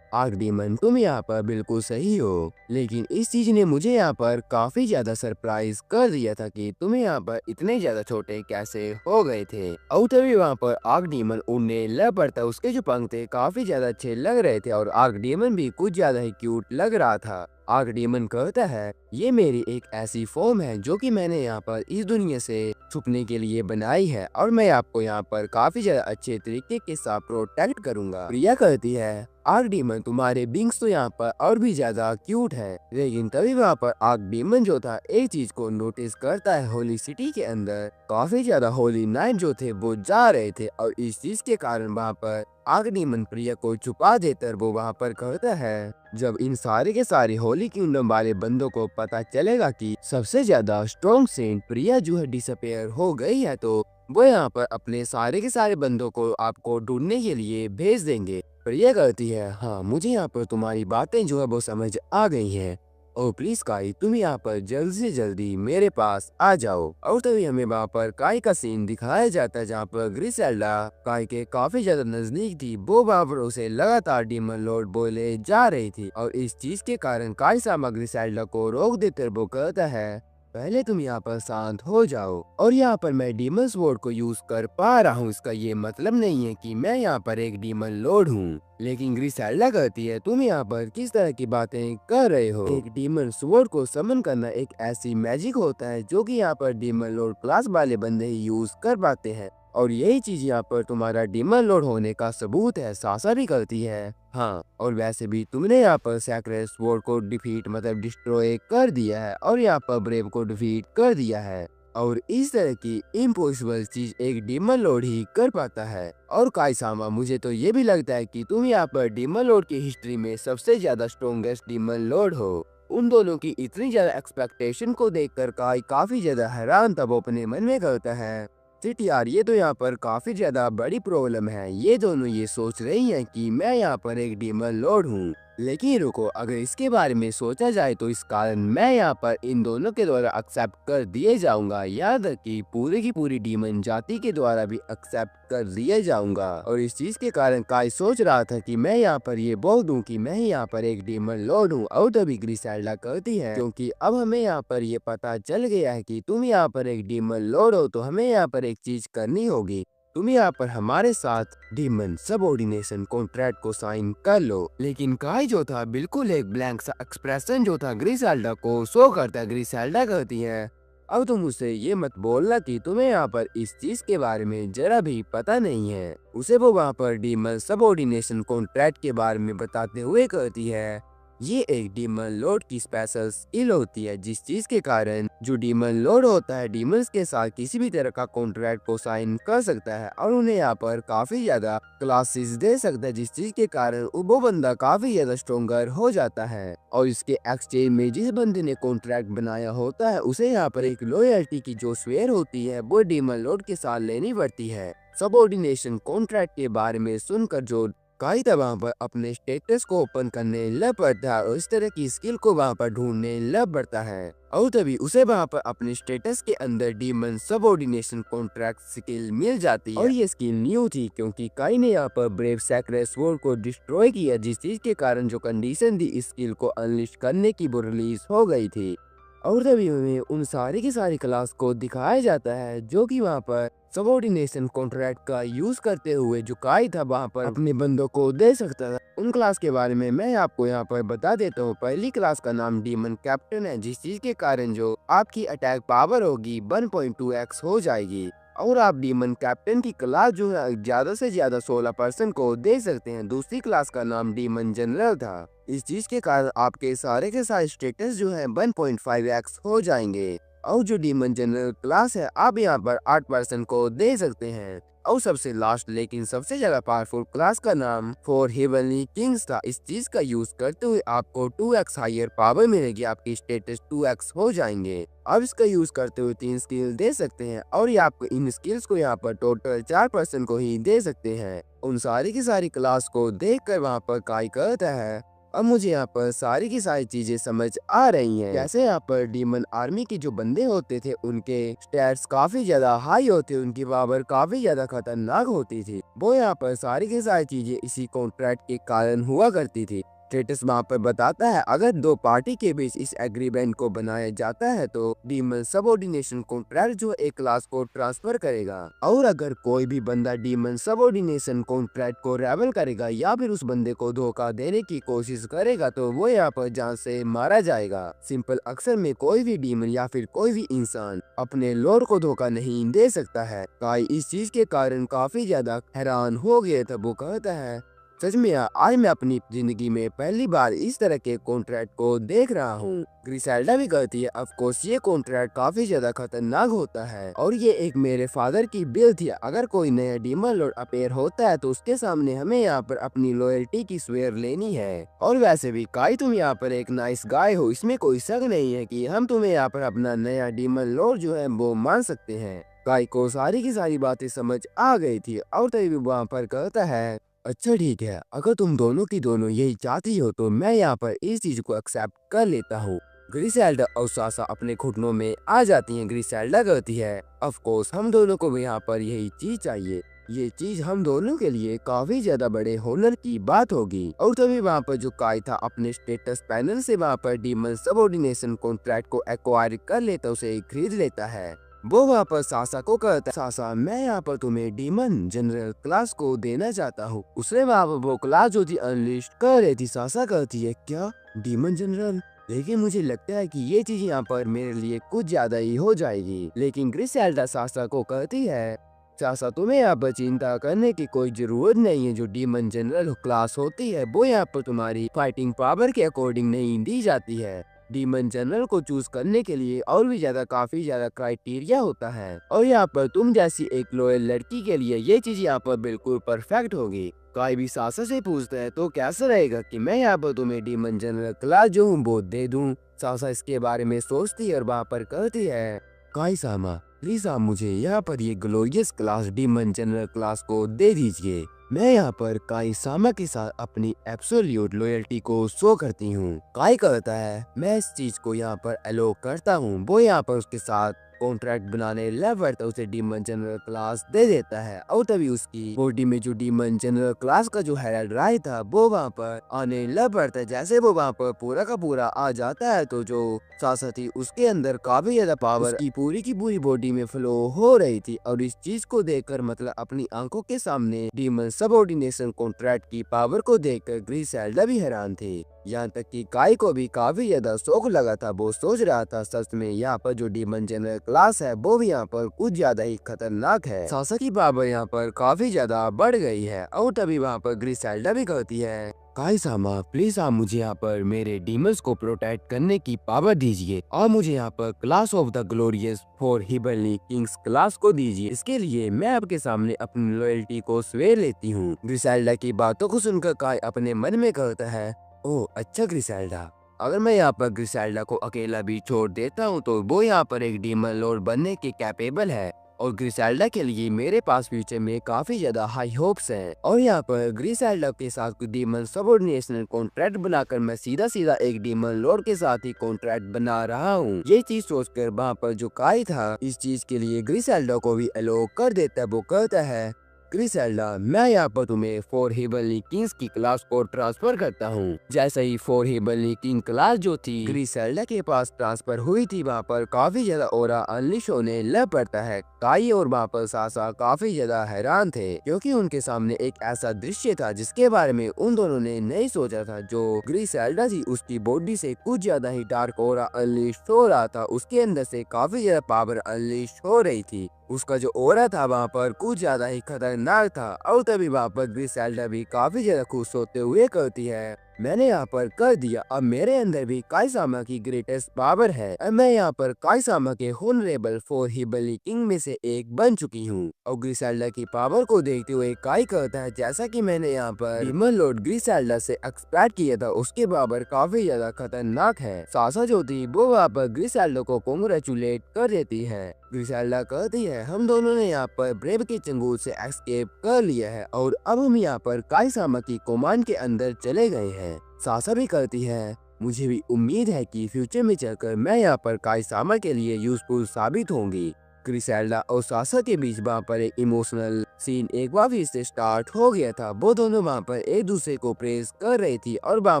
Speaker 1: आर्क डीमन तुम यहाँ पर बिल्कुल सही हो, लेकिन इस चीज ने मुझे यहाँ पर काफी ज्यादा सरप्राइज कर दिया था कि तुम्हें यहाँ पर इतने ज्यादा छोटे कैसे हो गए थे। और तभी वहाँ पर आर्क डीमन उड़ने लग पड़ता। उसके जो पंख थे काफी ज्यादा अच्छे लग रहे थे और आर्क डीमन भी कुछ ज्यादा ही क्यूट लग रहा था। आर्क डीमन कहता है, ये मेरी एक ऐसी फॉर्म है जो कि मैंने यहाँ पर इस दुनिया से छुपने के लिए बनाई है और मैं आपको यहाँ पर काफी ज्यादा अच्छे तरीके के साथ प्रोटेक्ट करूंगा। प्रिया कहती है, आर्क डीमन तुम्हारे विंग्स तो यहाँ पर और भी ज्यादा क्यूट है। लेकिन तभी वहाँ पर आर्क डीमन जो था एक चीज को नोटिस करता है। होली सिटी के अंदर काफी ज्यादा होली नाइट जो थे वो जा रहे थे और इस चीज के कारण वहाँ पर आर्क डीमन प्रिया को छुपा देकर वो वहाँ पर कहता है, जब इन सारे के सारे होली किंगडम वाले बंदों को पता चलेगा कि सबसे ज्यादा स्ट्रॉन्ग सेंट प्रिया जो है डिसअपेयर हो गई है तो वो यहाँ पर अपने सारे के सारे बंदों को आपको ढूंढने के लिए भेज देंगे। प्रिया कहती है, हाँ, मुझे यहाँ पर तुम्हारी बातें जो है वो समझ आ गई हैं और प्लीज काई तुम यहाँ पर जल्द से जल्दी मेरे पास आ जाओ। और तभी हमें वहाँ पर काई का सीन दिखाया जाता है जहाँ पर ग्रिसेल्डा काई के काफी ज्यादा नजदीक थी। वो वहाँ पर उसे लगातार डीमन लॉर्ड बोले जा रही थी और इस चीज के कारण काई सामा ग्रिसेल्डा को रोक देकर वो कहता है, पहले तुम यहाँ पर शांत हो जाओ। और यहाँ पर मैं डीमन स्वॉर्ड को यूज कर पा रहा हूँ, इसका ये मतलब नहीं है कि मैं यहाँ पर एक डीमन लॉर्ड हूँ। लेकिन ग्रिसेल्डा कहती है तुम यहाँ पर किस तरह की बातें कर रहे हो। एक डीमन स्वॉर्ड को समन करना एक ऐसी मैजिक होता है जो कि यहाँ पर डीमन लॉर्ड क्लास वाले बंदे ही यूज कर पाते हैं, और यही चीज यहाँ पर तुम्हारा डीमन लॉर्ड होने का सबूत है। सासा भी करती है हाँ, और वैसे भी तुमने यहाँ पर सैक्रेड स्वॉर्ड को डिफीट मतलब डिस्ट्रॉय कर दिया है, और यहाँ पर ब्रेव को डिफीट कर दिया है, और इस तरह की इम्पॉसिबल चीज एक डीमन लॉर्ड ही कर पाता है। और काइसामा, मुझे तो ये भी लगता है कि तुम यहाँ पर डीमन लॉर्ड की हिस्ट्री में सबसे ज्यादा स्ट्रॉन्गेस्ट डीमन लॉर्ड हो। उन दोनों की इतनी ज्यादा एक्सपेक्टेशन को देखकर काई काफी ज्यादा हैरान तब अपने मन में करता है, सिट यार ये तो यहाँ पर काफी ज्यादा बड़ी प्रॉब्लम है। ये दोनों ये सोच रही हैं कि मैं यहाँ पर एक डीमन लॉर्ड हूँ, लेकिन रुको, अगर इसके बारे में सोचा जाए तो इस कारण मैं यहाँ पर इन दोनों के द्वारा एक्सेप्ट कर दिए जाऊंगा, याद कि पूरी की पूरी डीमन जाति के द्वारा भी एक्सेप्ट कर दिए जाऊंगा। और इस चीज के कारण काई सोच रहा था कि मैं यहाँ पर ये बोल दूं कि मैं यहाँ पर एक डीमन लॉर्ड हूँ, और तभी ग्रिसेल्डा कहती है क्योंकि अब हमें यहाँ पर ये पता चल गया है कि तुम यहाँ पर एक डीमन लॉर्ड हो, तो हमें यहाँ पर एक चीज करनी होगी। तुम यहाँ पर हमारे साथ डीमन सबऑर्डिनेशन कॉन्ट्रैक्ट को साइन कर लो। लेकिन काई जो था बिल्कुल एक ब्लैंक सा एक्सप्रेशन जो था ग्रिसेल्डा को शो करता है। ग्रिसेल्डा कहती है अब तुम उसे ये मत बोलना कि तुम्हें यहाँ पर इस चीज के बारे में जरा भी पता नहीं है। उसे वो वहाँ पर डीमन सबऑर्डिनेशन कॉन्ट्रैक्ट के बारे में बताते हुए कहती है ये एक डीमन लॉर्ड की स्पेशल स्किल होती है, जिस चीज के कारण जो डीमन लॉर्ड होता है डीमंस के साथ किसी भी तरह का कॉन्ट्रैक्ट को साइन कर सकता है, और उन्हें यहाँ पर काफी ज्यादा क्लासेस दे सकता है, जिस चीज के कारण वो बंदा काफी ज्यादा स्ट्रोंगर हो जाता है। और इसके एक्सचेंज में जिस बंदे ने कॉन्ट्रैक्ट बनाया होता है उसे यहाँ पर एक लॉयल्टी की जो स्वेयर होती है वो डीमन लॉर्ड के साथ लेनी पड़ती है। सबऑर्डिनेशन कॉन्ट्रैक्ट के बारे में सुनकर जो काई तब वहाँ पर अपने स्टेटस को ओपन करने लग पड़ता है और इस तरह की स्किल को वहाँ पर ढूंढने लग पड़ता है, और तभी उसे वहाँ पर अपने स्टेटस के अंदर डीमन सबऑर्डिनेशन कॉन्ट्रैक्ट स्किल मिल जाती है। और ये स्किल न्यू थी क्योंकि काई ने यहाँ पर ब्रेव सैक्रेड स्वॉर्ड को डिस्ट्रॉय किया, जिस चीज के कारण जो कंडीशन थी इस स्किल को अनलिस्ट करने की वो रिलीज हो गई थी। और तभी हमें उन सारी की सारी क्लास को दिखाया जाता है जो कि वहाँ पर सबऑर्डिनेशन कॉन्ट्रैक्ट का यूज करते हुए जो काई था वहाँ पर अपने बंदों को दे सकता था। उन क्लास के बारे में मैं आपको यहाँ पर बता देता हूँ। पहली क्लास का नाम डीमन कैप्टन है, जिस चीज के कारण जो आपकी अटैक पावर होगी 1.2x हो जाएगी, और आप डीमन कैप्टन की क्लास जो है ज्यादा से ज्यादा 16% को दे सकते हैं। दूसरी क्लास का नाम डीमन जनरल था, इस चीज के कारण आपके सारे के सारे स्टेटस जो है 1.5x हो जाएंगे। और जो डीमन जनरल क्लास है आप यहाँ पर 8% को दे सकते हैं। और सबसे लास्ट लेकिन सबसे ज्यादा पावरफुल क्लास का नाम फॉर हेवनली किंग्स था। इस चीज का यूज करते हुए आपको 2x हायर पावर मिलेगी, आपकी स्टेटस 2x हो जाएंगे। अब इसका यूज करते हुए 3 स्किल दे सकते हैं, और ये आपको इन स्किल्स को यहाँ पर टोटल 4% को ही दे सकते हैं। उन सारी की सारी क्लास को देख कर वहाँ पर काई कहता है अब मुझे यहाँ पर सारी की सारी चीजें समझ आ रही हैं। जैसे यहाँ पर डीमन आर्मी के जो बंदे होते थे उनके स्टैट्स काफी ज्यादा हाई होते, उनकी पावर काफी ज्यादा खतरनाक होती थी। वो यहाँ पर सारी की सारी चीजें इसी कॉन्ट्रैक्ट के कारण हुआ करती थी। स्टेटस वहाँ पर बताता है अगर दो पार्टी के बीच इस एग्रीमेंट को बनाया जाता है तो डीमन सबऑर्डिनेशन कॉन्ट्रैक्ट जो एक क्लास को ट्रांसफर करेगा, और अगर कोई भी बंदा डीमन सबऑर्डिनेशन कॉन्ट्रैक्ट को रेबल करेगा या फिर उस बंदे को धोखा देने की कोशिश करेगा तो वो यहाँ पर जान से मारा जाएगा। सिंपल अक्सर में कोई भी डीमन या फिर कोई भी इंसान अपने लॉर्ड को धोखा नहीं दे सकता है। काई इस चीज के कारण काफी ज्यादा हैरान हो गया था। वो कहता है सच में आज मैं अपनी जिंदगी में पहली बार इस तरह के कॉन्ट्रैक्ट को देख रहा हूँ। ग्रिसेल्डा भी कहती है ऑफ कोर्स ये कॉन्ट्रैक्ट काफी ज्यादा खतरनाक होता है, और ये एक मेरे फादर की बिल थी। अगर कोई नया डीमन लॉर्ड अपेयर होता है तो उसके सामने हमें यहाँ पर अपनी लॉयल्टी की स्वेयर लेनी है। और वैसे भी काई तुम यहाँ पर एक नाइस गाय हो, इसमें कोई शक नहीं है कि हम तुम्हें यहाँ पर अपना नया डीमन लॉर्ड जो है वो मान सकते हैं। काई को सारी की सारी बातें समझ आ गई थी, और तभी वहाँ पर कहता है अच्छा ठीक है, अगर तुम दोनों की दोनों यही चाहती हो तो मैं यहाँ पर इस चीज को एक्सेप्ट कर लेता हूँ। ग्रिसेल्डा और सासा अपने घुटनों में आ जाती हैं। ग्रिसेल्डा कहती है ऑफ कोर्स हम दोनों को भी यहाँ पर यही चीज चाहिए, ये चीज हम दोनों के लिए काफी ज्यादा बड़े होनर की बात होगी। और तभी वहाँ पर जो काई था अपने स्टेटस पैनल से वहाँ पर डीमन सबऑर्डिनेशन कॉन्ट्रैक्ट को एक्वायर कर लेता, उसे खरीद लेता है। वो वहाँ पर सासा को कहता है, सासा मैं यहाँ पर तुम्हें डीमन जनरल क्लास को देना चाहता हूँ। उसने वहाँ पर वो क्लास जो थी अनलिस्ट कर रही थी। सासा कहती है क्या डीमन जनरल, लेकिन मुझे लगता है कि ये चीज यहाँ पर मेरे लिए कुछ ज्यादा ही हो जाएगी। लेकिन ग्रिसेल्डा सासा को कहती है, सासा तुम्हें यहाँ पर चिंता करने की कोई जरूरत नहीं है। जो डीमन जनरल क्लास होती है वो यहाँ पर तुम्हारी फाइटिंग पावर के अकॉर्डिंग नहीं दी जाती है। डीमन जनरल को चूज करने के लिए और भी काफी ज्यादा क्राइटेरिया होता है, और यहाँ पर तुम जैसी एक लॉयल लड़की के लिए ये चीज यहाँ पर बिल्कुल परफेक्ट होगी। काई भी सासा से पूछता है तो कैसा रहेगा कि मैं यहाँ पर तुम्हें डीमन जनरल क्लास जो हूँ वो दे दूँ। सासा इसके बारे में सोचती है और वहाँ पर कहती है, काई सामा प्लीज आप मुझे यहाँ पर ये glorious class demon general class को दे दीजिए। मैं यहाँ पर काई सामा के साथ अपनी एब्सोल्यूट लॉयल्टी को शो करती हूँ। काई कहता है मैं इस चीज को यहाँ पर अलो करता हूँ। वो यहाँ पर उसके साथ कॉन्ट्रैक्ट बनाने लग पड़ता, उसे डीमन जनरल क्लास दे देता है। और तभी उसकी बॉडी में जो डीमन जनरल क्लास का जो हेराल्ड राय था वो वहाँ पर आने लग पड़ता है। जैसे वो वहाँ पर पूरा का पूरा आ जाता है तो जो सासा थी उसके अंदर काफी ज्यादा पावर की पूरी बॉडी में फ्लो हो रही थी। और इस चीज को देखकर मतलब अपनी आंखों के सामने डीमन सबऑर्डिनेशन कॉन्ट्रैक्ट की पावर को देखकर ग्रिसेल्डा भी हैरान थे। यहाँ तक कि काई को भी काफी ज्यादा शौक लगा था। वो सोच रहा था सच में यहाँ पर जो डीमन जनरल क्लास है वो भी यहाँ पर कुछ ज्यादा ही खतरनाक है। सासा की पावर यहाँ पर काफी ज्यादा बढ़ गई है। और तभी वहाँ पर ग्रिसेल्डा भी कहती है, काई सामा प्लीज आप मुझे यहाँ पर मेरे डीमंस को प्रोटेक्ट करने की पावर दीजिए और मुझे यहाँ पर class of the glorious for heavenly kings class को दीजिए। इसके लिए मैं आपके सामने अपनी लॉयल्टी को स्वेर लेती हूँ। ग्रिसेल्डा की बातों को सुनकर काई अपने मन में कहता है, ओह अच्छा ग्रिसेल्डा, अगर मैं यहाँ पर ग्रिसेल्डा को अकेला भी छोड़ देता हूँ तो वो यहाँ पर एक डीमन लॉर्ड बनने के कैपेबल है। और ग्रिसेल्डा के लिए मेरे पास फ्यूचर में काफी ज्यादा हाई होप्स हैं। और यहाँ पर ग्रिसेल्डा के साथ कुछ डीमन सबऑर्डिनेशन कॉन्ट्रैक्ट बनाकर मैं सीधा एक डीमन लॉर्ड के साथ ही कॉन्ट्रैक्ट बना रहा हूँ। ये चीज सोचकर वहाँ पर जो काई था इस चीज के लिए ग्रिसेल्डा को भी अलो कर देता है। वो कहता है, ग्रिसेल्डा मैं यहाँ पर तुम्हें फॉर हिबरली किंग्स की क्लास को ट्रांसफर करता हूँ। जैसे ही फॉर हिबरली किंग क्लास जो थी ग्रिसेल्डा के पास ट्रांसफर हुई थी वहाँ पर काफी ज्यादा ऑरा अनलिश होने लग पड़ता है। काई और वहाँ पर सासा काफी ज्यादा हैरान थे क्योंकि उनके सामने एक ऐसा दृश्य था जिसके बारे में उन दोनों ने नहीं सोचा था। जो ग्रिसेल्डा थी उसकी बॉडी से कुछ ज्यादा ही डार्क ऑरा अनलिश हो रहा था, उसके अंदर से काफी ज्यादा पावर अनलिश हो रही थी। उसका जो ऑरा था वहाँ पर कुछ ज्यादा ही खतरनाक था। और तभी वहाँ पर ग्रिसेल्डा भी काफी ज्यादा खुश होते हुए कहती है, मैंने यहाँ पर कर दिया, अब मेरे अंदर भी काई सामा की ग्रेटेस्ट पावर है। अब मैं यहाँ पर काई सामा के होनरेबल फॉर हिबरली किंग में से एक बन चुकी हूँ। और ग्रिसेल्डा की पावर को देखते हुए काई कहता है, जैसा कि मैंने यहाँ पर डीमन लॉर्ड ग्रिसेल्डा से एक्सपेक्ट किया था उसकी पावर काफी ज्यादा खतरनाक है। सासा जो थी वो वहाँ पर ग्रिसेल्डा को कांग्रेचुलेट कर देती है। ग्रिसेल्डा कहती है, हम दोनों ने यहाँ पर ब्रेव के चंगुल से एस्केप कर लिया है और अब हम यहाँ पर काई सामा की कमांड के अंदर चले गए हैं। सासा भी कहती है, मुझे भी उम्मीद है कि फ्यूचर में चलकर मैं यहाँ पर काई सामा के लिए यूजफुल साबित होंगी। ग्रिसेल्डा और सासा के बीच वहाँ पर एक इमोशनल सीन एक बार फिर से स्टार्ट हो गया था। वो दोनों वहाँ पर एक दूसरे को प्रेज कर रही थी और वहाँ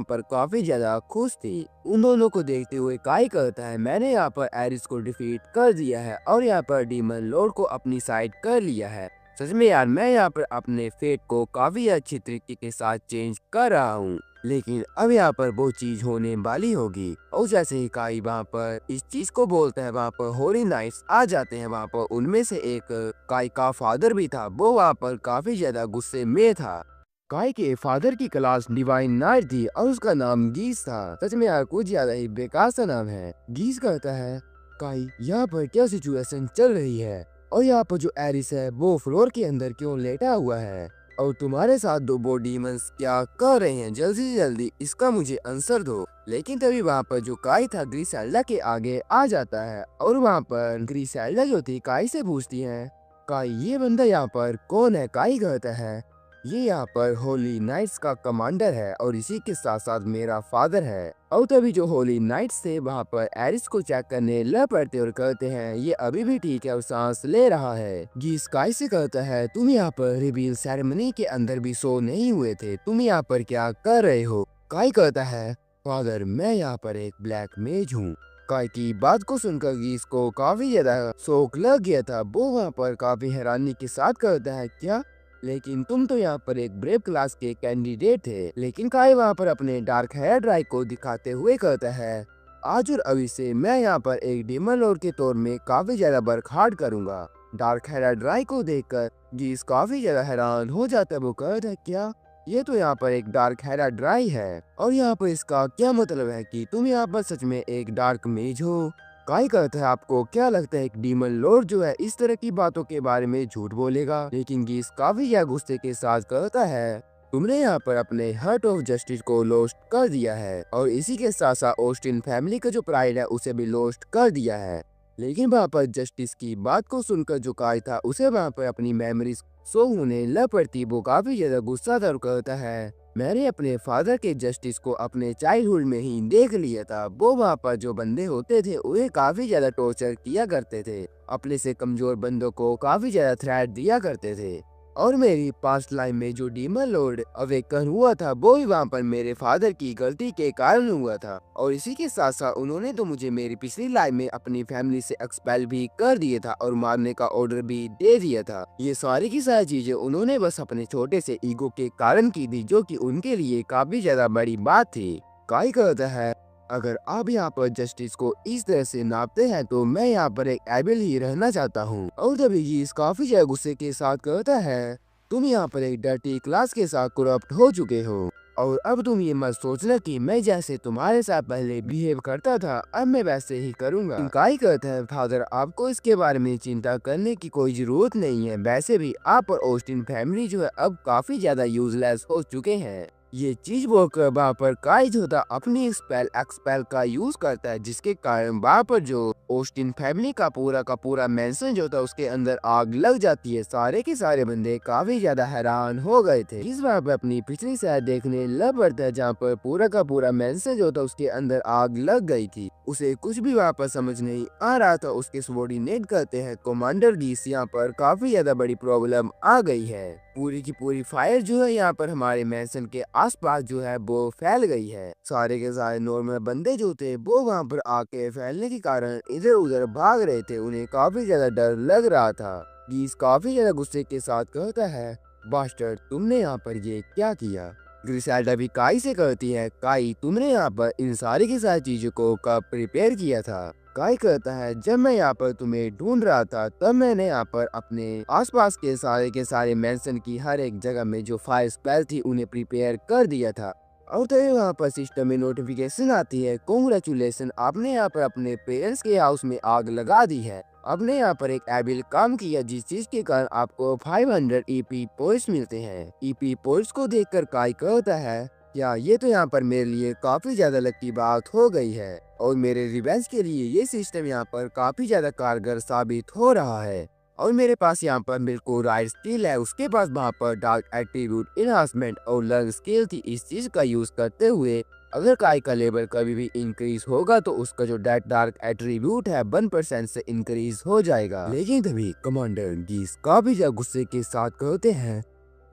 Speaker 1: पर काफी ज्यादा खुश थी। उन दोनों को देखते हुए काई कहता है, मैंने यहाँ पर एरिस को डिफीट कर दिया है और यहाँ पर डीमन लॉर्ड को अपनी साइड कर लिया है। सच में यार मैं यहाँ पर अपने फेट को काफी अच्छी तरीके के साथ चेंज कर रहा हूँ, लेकिन अब यहाँ पर वो चीज होने वाली होगी। और जैसे ही काई वहाँ पर इस चीज को बोलता है वहाँ पर होली नाइट्स आ जाते हैं। वहाँ पर उनमें से एक काई का फादर भी था, वो वहाँ पर काफी ज्यादा गुस्से में था। काई के फादर की क्लास डिवाइन नाइट थी और उसका नाम गीस था। सच में यार कुछ ज्यादा ही बेकार सा नाम है। गीस कहता है, काई यहाँ पर क्या सिचुएशन चल रही है और यहाँ पर जो एरिस है वो फ्लोर के अंदर क्यों लेटा हुआ है और तुम्हारे साथ दो बो डीमंस क्या कर रहे हैं, जल्दी से जल्दी इसका मुझे आंसर दो। लेकिन तभी वहाँ पर जो काई था ग्रिसेल्डा के आगे आ जाता है और वहाँ पर ग्रिसेल्डा जो थी काई से पूछती है, काई ये बंदा यहाँ पर कौन है? काई कहता है, ये यहाँ पर होली नाइट्स का कमांडर है और इसी के साथ साथ मेरा फादर है। और तभी जो होली नाइट्स थे वहाँ पर एरिस को चेक करने लग पड़ते और कहते हैं ये अभी भी ठीक है और सांस ले रहा है। गी स्काई से कहता है तुम यहाँ पर रिवील सेरेमनी के अंदर भी सो नहीं हुए थे, तुम यहाँ पर क्या कर रहे हो? काई कहता है फादर मैं यहाँ पर एक ब्लैक मेज हूँ। काई की बात को सुनकर गीस को काफी ज्यादा शौक लग गया था। वो वहाँ पर काफी हैरानी के साथ कहता है क्या, लेकिन तुम तो यहाँ पर एक ब्रेव क्लास के कैंडिडेट थे। लेकिन काई वहाँ पर अपने डार्क हेयर ड्राई को दिखाते हुए कहता है आज और अभी से मैं यहाँ पर एक डेमन लॉर्ड के तौर में काफी ज्यादा वर्क हार्ड करूंगा। डार्क हेयर ड्राई को देखकर गीस काफी ज्यादा हैरान हो जाता है। वो कहता है क्या, ये तो यहाँ पर एक डार्क हेयर ड्राई है और यहाँ पर इसका क्या मतलब है कि तुम यहाँ पर सच में एक डार्क मेज हो? काई कहता है आपको क्या लगता है एक डीमन लॉर्ड जो है इस तरह की बातों के बारे में झूठ बोलेगा? लेकिन गीस काफी या गुस्से के साथ कहता है तुमने यहाँ पर अपने हार्ट ऑफ जस्टिस को लॉस्ट कर दिया है और इसी के साथ साथ ऑस्टिन फैमिली का जो प्राइड है उसे भी लॉस्ट कर दिया है। लेकिन वहाँ पर जस्टिस की बात को सुनकर जो काई था उसे वहाँ पर अपनी मेमोरीज सो होने लग पड़ती। वो काफी ज्यादा गुस्सा था और कहता है मैंने अपने फादर के जस्टिस को अपने चाइल्डहुड में ही देख लिया था। वो वहाँ पर जो बंदे होते थे उन्हें काफी ज्यादा टॉर्चर किया करते थे, अपने से कमजोर बंदों को काफी ज्यादा थ्रेट दिया करते थे। और मेरी पास्ट लाइफ में जो डीमन लॉर्ड अवेकन हुआ था वो भी वहाँ पर मेरे फादर की गलती के कारण हुआ था। और इसी के साथ साथ उन्होंने तो मुझे मेरी पिछली लाइफ में अपनी फैमिली से एक्सपेल भी कर दिया था और मारने का ऑर्डर भी दे दिया था। ये सारी की सारी चीजें उन्होंने बस अपने छोटे से ईगो के कारण की थी, जो कि उनके लिए काफी ज्यादा बड़ी बात थी। काई कहता है अगर आप यहाँ पर जस्टिस को इस तरह से नापते हैं तो मैं यहाँ पर एक एबल ही रहना चाहता हूँ। और तभी ये काफी ज्यादा गुस्से के साथ कहता है तुम यहाँ पर एक डर्टी क्लास के साथ करप्ट हो चुके हो और अब तुम ये मत सोचना कि मैं जैसे तुम्हारे साथ पहले बिहेव करता था अब मैं वैसे ही करूँगा। काई कहता है फादर आपको इसके बारे में चिंता करने की कोई जरूरत नहीं है, वैसे भी आप और ऑस्टिन फैमिली जो है अब काफी ज्यादा यूजलेस हो चुके हैं। ये चीज बोलकर वहाँ पर काई जो था अपनी स्पेल एक्सपेल का यूज करता है, जिसके कारण वहाँ पर जो ऑस्टिन फैमिली का पूरा मेंशन जो था उसके अंदर आग लग जाती है। सारे के सारे बंदे काफी ज्यादा हैरान हो गए थे। इस वहाँ पर अपनी पिछली साइड देखने लग पड़ता है जहाँ पर पूरा मेंशन जो था उसके अंदर आग लग गई थी। उसे कुछ भी वहाँ पर समझ नहीं आ रहा था। उसके सबॉर्डिनेट कहते हैं कमांडर गीस यहाँ पर काफी ज्यादा बड़ी प्रॉब्लम आ गई है। पूरी की पूरी फायर जो है यहाँ पर हमारे मैंसन के आसपास जो है वो फैल गई है। सारे के सारे नॉर्मल बंदे जो थे वो वहाँ पर आके फैलने के कारण इधर उधर भाग रहे थे। उन्हें काफी ज्यादा डर लग रहा था। गीस काफी ज्यादा गुस्से के साथ कहता है बास्टर्ड तुमने यहाँ पर ये क्या किया? ग्रिसेल्डा भी काई से कहती है काई तुमने यहाँ पर इन सारी की सारी चीजों को कब प्रिपेयर किया था? काई कहता है जब मैं यहाँ पर तुम्हें ढूंढ रहा था तब मैंने यहाँ पर अपने आसपास के सारे मेंशन की हर एक जगह में जो फायर स्पेल थी उन्हें प्रिपेयर कर दिया था। और तभी वहाँ पर सिस्टम में नोटिफिकेशन आती है कॉन्ग्रेचुलेसन आपने यहाँ पर अपने पेरेंट्स के हाउस में आग लगा दी है। आपने यहाँ पर एक एबिल काम किया जिस चीज के कारण आपको 500 ईपी पॉइंट्स मिलते हैं। ईपी पॉइंट्स को देखकर काई कहता है या ये तो यहाँ पर मेरे लिए काफी ज्यादा लकी बात हो गई है और मेरे रिवेंज के लिए ये सिस्टम यहाँ पर काफी ज्यादा कारगर साबित हो रहा है। और मेरे पास यहाँ पर बिल्कुल राइट स्किल है। उसके पास वहाँ पर डार्क एट्रीब्यूट इनहांसमेंट और लर्न स्किल थी। इस चीज का यूज करते हुए अगर काई का लेवल कभी भी इंक्रीज होगा तो उसका जो डार्क एट्रीब्यूट है 1% से इंक्रीज हो जाएगा। लेकिन तभी कमांडर गीस काफी ज्यादा गुस्से के साथ कहते हैं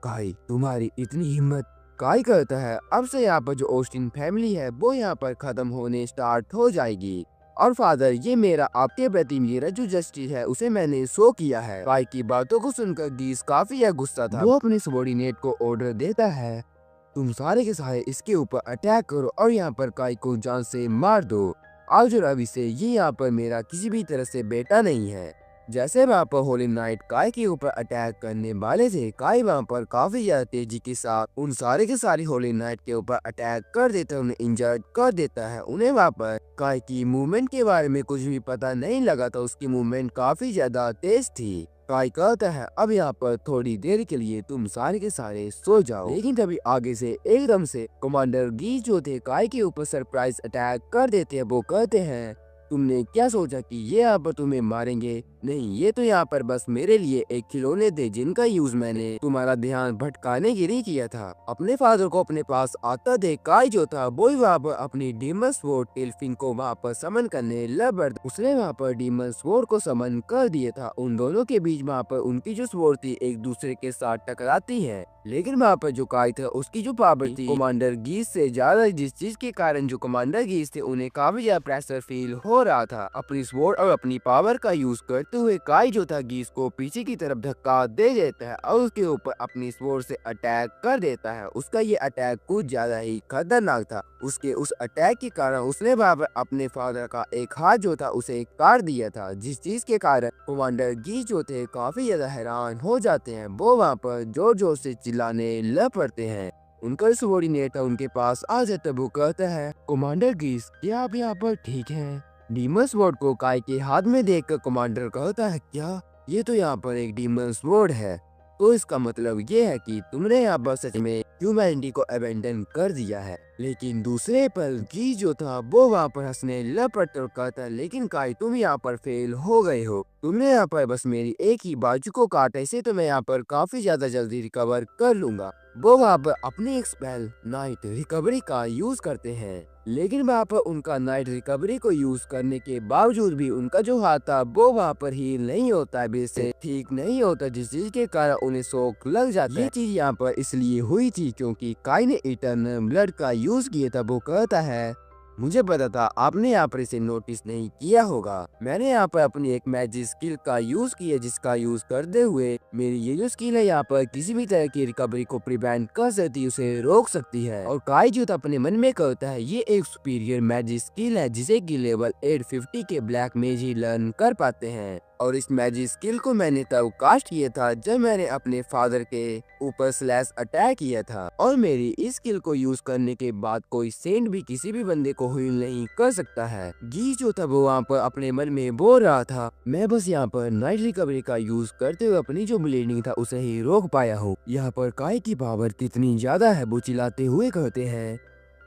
Speaker 1: काई तुम्हारी इतनी हिम्मत? काई कहता है अब से यहाँ पर जो ऑस्टिन फैमिली है वो यहाँ पर खत्म होने स्टार्ट हो जाएगी। और फादर ये मेरा आपके प्रति मेरा जो जस्टिस है उसे मैंने शो किया है। काई की बातों को सुनकर गीस काफी गुस्सा था। वो अपने सबॉर्डिनेट को ऑर्डर देता है तुम सारे के सारे इसके ऊपर अटैक करो और यहाँ पर काई को जान से मार दो। आज और अभी से ये यहाँ पर मेरा किसी भी तरह से बेटा नहीं है। जैसे वहाँ पर होली नाइट काई के ऊपर अटैक करने वाले थे, काई वहाँ पर काफी ज्यादा तेजी के साथ उन सारे के सारी होली नाइट के ऊपर अटैक कर देता है, उन्हें इंजर्ड कर देता है। उन्हें वहाँ पर काई की मूवमेंट के बारे में कुछ भी पता नहीं लगा था। उसकी मूवमेंट काफी ज्यादा तेज थी। काई कहता है अब यहाँ पर थोड़ी देर के लिए तुम सारे के सारे सो जाओ। लेकिन तभी आगे से एकदम से कमांडर गीस जो थे काई के ऊपर सरप्राइज अटैक कर देते हैं। वो कहते हैं तुमने क्या सोचा कि ये यहाँ पर तुम्हें मारेंगे? नहीं, ये तो यहाँ पर बस मेरे लिए एक खिलौने थे जिनका यूज मैंने तुम्हारा ध्यान भटकाने के लिए किया था। अपने फादर को अपने पास आता देख काई जो था वो वहाँ पर अपनी डीमन स्वॉर्ड टेलफिन को वहाँ पर समन करने लग पड़ा। उसने वहाँ पर डीमन स्वॉर्ड को समन कर दिया था। उन दोनों के बीच वहाँ पर उनकी जो स्वॉर्ड थी एक दूसरे के साथ टकराती है, लेकिन वहाँ पर जो काई था उसकी जो पावर थी कमांडर गीस से ज्यादा, जिस चीज के कारण जो कमांडर गीस थे उन्हें काफी ज्यादा प्रेशर फील हो रहा था। अपनी स्वॉर्ड और अपनी पावर का यूज करते हुए काई जो था गीस को पीछे की तरफ धक्का दे देता है और उसके ऊपर अपनी स्वॉर्ड से अटैक कर देता है। उसका ये अटैक कुछ ज्यादा ही खतरनाक था। उसके उस अटैक के कारण उसने वहाँ पर अपने फादर का एक हाथ जो था उसे काट दिया था, जिस चीज के कारण कमांडर गीस जो थे काफी ज्यादा हैरान हो जाते हैं। वो वहाँ पर जोर जोर से चिल्लाने लग पड़ते हैं। उनका सबॉर्डिनेटर उनके पास आ जाता, वो कहता है, कमांडर गीस क्या आप यहाँ पर ठीक हैं? डीमन स्वॉर्ड को काई के हाथ में देखकर कमांडर कहता है, क्या ये तो यहाँ पर एक डीमन स्वॉर्ड है, तो इसका मतलब ये है कि तुमने यहाँ पर सच में ह्यूमैनिटी को अबेंडन कर दिया है। लेकिन दूसरे पर गीस जो था वो वहाँ पर हंसने लग पड़ता और कहता, लेकिन काई तुम यहाँ पर फेल हो गए हो। तुमने यहाँ पर बस मेरी एक ही बाजू को काटा, इसे तो मैं यहाँ पर काफी ज्यादा जल्दी रिकवर कर लूंगा। वो वहाँ पर अपनी एक स्पेल नाइट रिकवरी का यूज करते हैं, लेकिन वहाँ पर उनका नाइट रिकवरी को यूज करने के बावजूद भी उनका जो हाथ था वो वहाँ पर हील नहीं होता है, से ठीक नहीं होता, जिस चीज के कारण उन्हें शौक लग जाता है। ये चीज यहाँ पर इसलिए हुई थी क्योंकि काई ने इटर्नल ब्लड का यूज किया था। वो कहता है, मुझे पता था आपने यहाँ पर इसे नोटिस नहीं किया होगा। मैंने यहाँ पर अपनी एक मैजिक स्किल का यूज किया, जिसका यूज करते हुए मेरी ये जो स्किल है यहाँ पर किसी भी तरह की रिकवरी को प्रिवेंट कर सकती है, उसे रोक सकती है। और काई जो अपने मन में कहता है, ये एक सुपीरियर मैजिक स्किल है जिसे कि लेवल 850 के ब्लैक मेज ही लर्न कर पाते हैं। और इस मैजिक स्किल को मैंने तब कास्ट किया था जब मैंने अपने फादर के ऊपर स्लैश अटैक किया था, और मेरी इस स्किल को यूज करने के बाद कोई सेंट भी किसी भी बंदे को हील नहीं कर सकता है। गीस जो था वो वहाँ पर अपने मन में बोल रहा था, मैं बस यहाँ पर नाइट रिकवरी का यूज करते हुए अपनी जो ब्लीडिंग था उसे ही रोक पाया हूँ। यहाँ पर काई की पावर कितनी ज्यादा है, वो चिल्लाते हुए कहते हैं,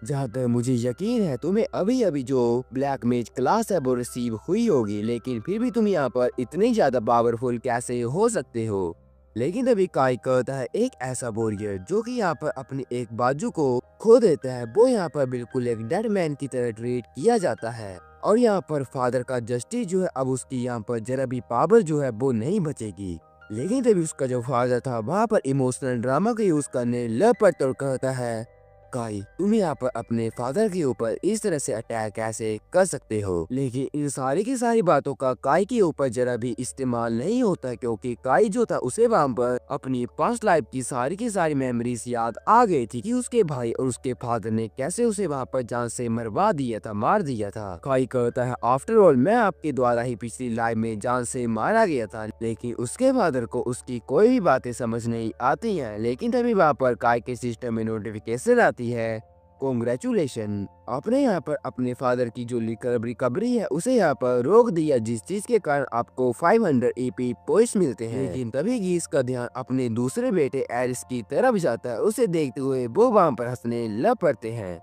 Speaker 1: जहाँ तक मुझे यकीन है तुम्हें अभी अभी जो ब्लैक मेज क्लास है वो रिसीव हुई होगी, लेकिन फिर भी तुम यहाँ पर इतनी ज्यादा पावरफुल कैसे हो सकते हो? लेकिन तभी काई कहता है, एक ऐसा वॉरियर जो कि यहाँ पर अपनी एक बाजू को खो देता है वो यहाँ पर बिल्कुल एक डेड मैन की तरह ट्रीट किया जाता है। और यहाँ पर फादर का जस्टिस जो है, अब उसकी यहाँ पर जरा भी पावर जो है वो नहीं बचेगी। लेकिन तभी उसका जो फादर था वहाँ पर इमोशनल ड्रामा का यूज करने लग पड़ता और कहता है, काई तुम यहाँ पर अपने फादर के ऊपर इस तरह से अटैक कैसे कर सकते हो? लेकिन इन सारी की सारी बातों का काई के ऊपर जरा भी इस्तेमाल नहीं होता, क्योंकि काई जो था उसे वहाँ पर अपनी पास्ट लाइफ की सारी मेमोरीज याद आ गई थी कि उसके भाई और उसके फादर ने कैसे उसे वहाँ पर जान से मरवा दिया था, मार दिया था। काई कहता है, आफ्टर ऑल मैं आपके द्वारा ही पिछली लाइफ में जान से मारा गया था। लेकिन उसके फादर को उसकी कोई भी बातें समझ नहीं आती है। लेकिन तभी वहाँ पर काई के सिस्टम में नोटिफिकेशन आती है, कॉन्ग्रेचुलेशन, आपने यहाँ पर अपने फादर की जो रिकवरी है उसे यहाँ पर रोक दिया, जिस चीज के कारण आपको 500 EP पॉइंट्स मिलते हैं। लेकिन तभी गीस का ध्यान अपने दूसरे बेटे एरिस की तरफ जाता है। उसे देखते हुए वो वहाँ पर हंसने लग पड़ते हैं।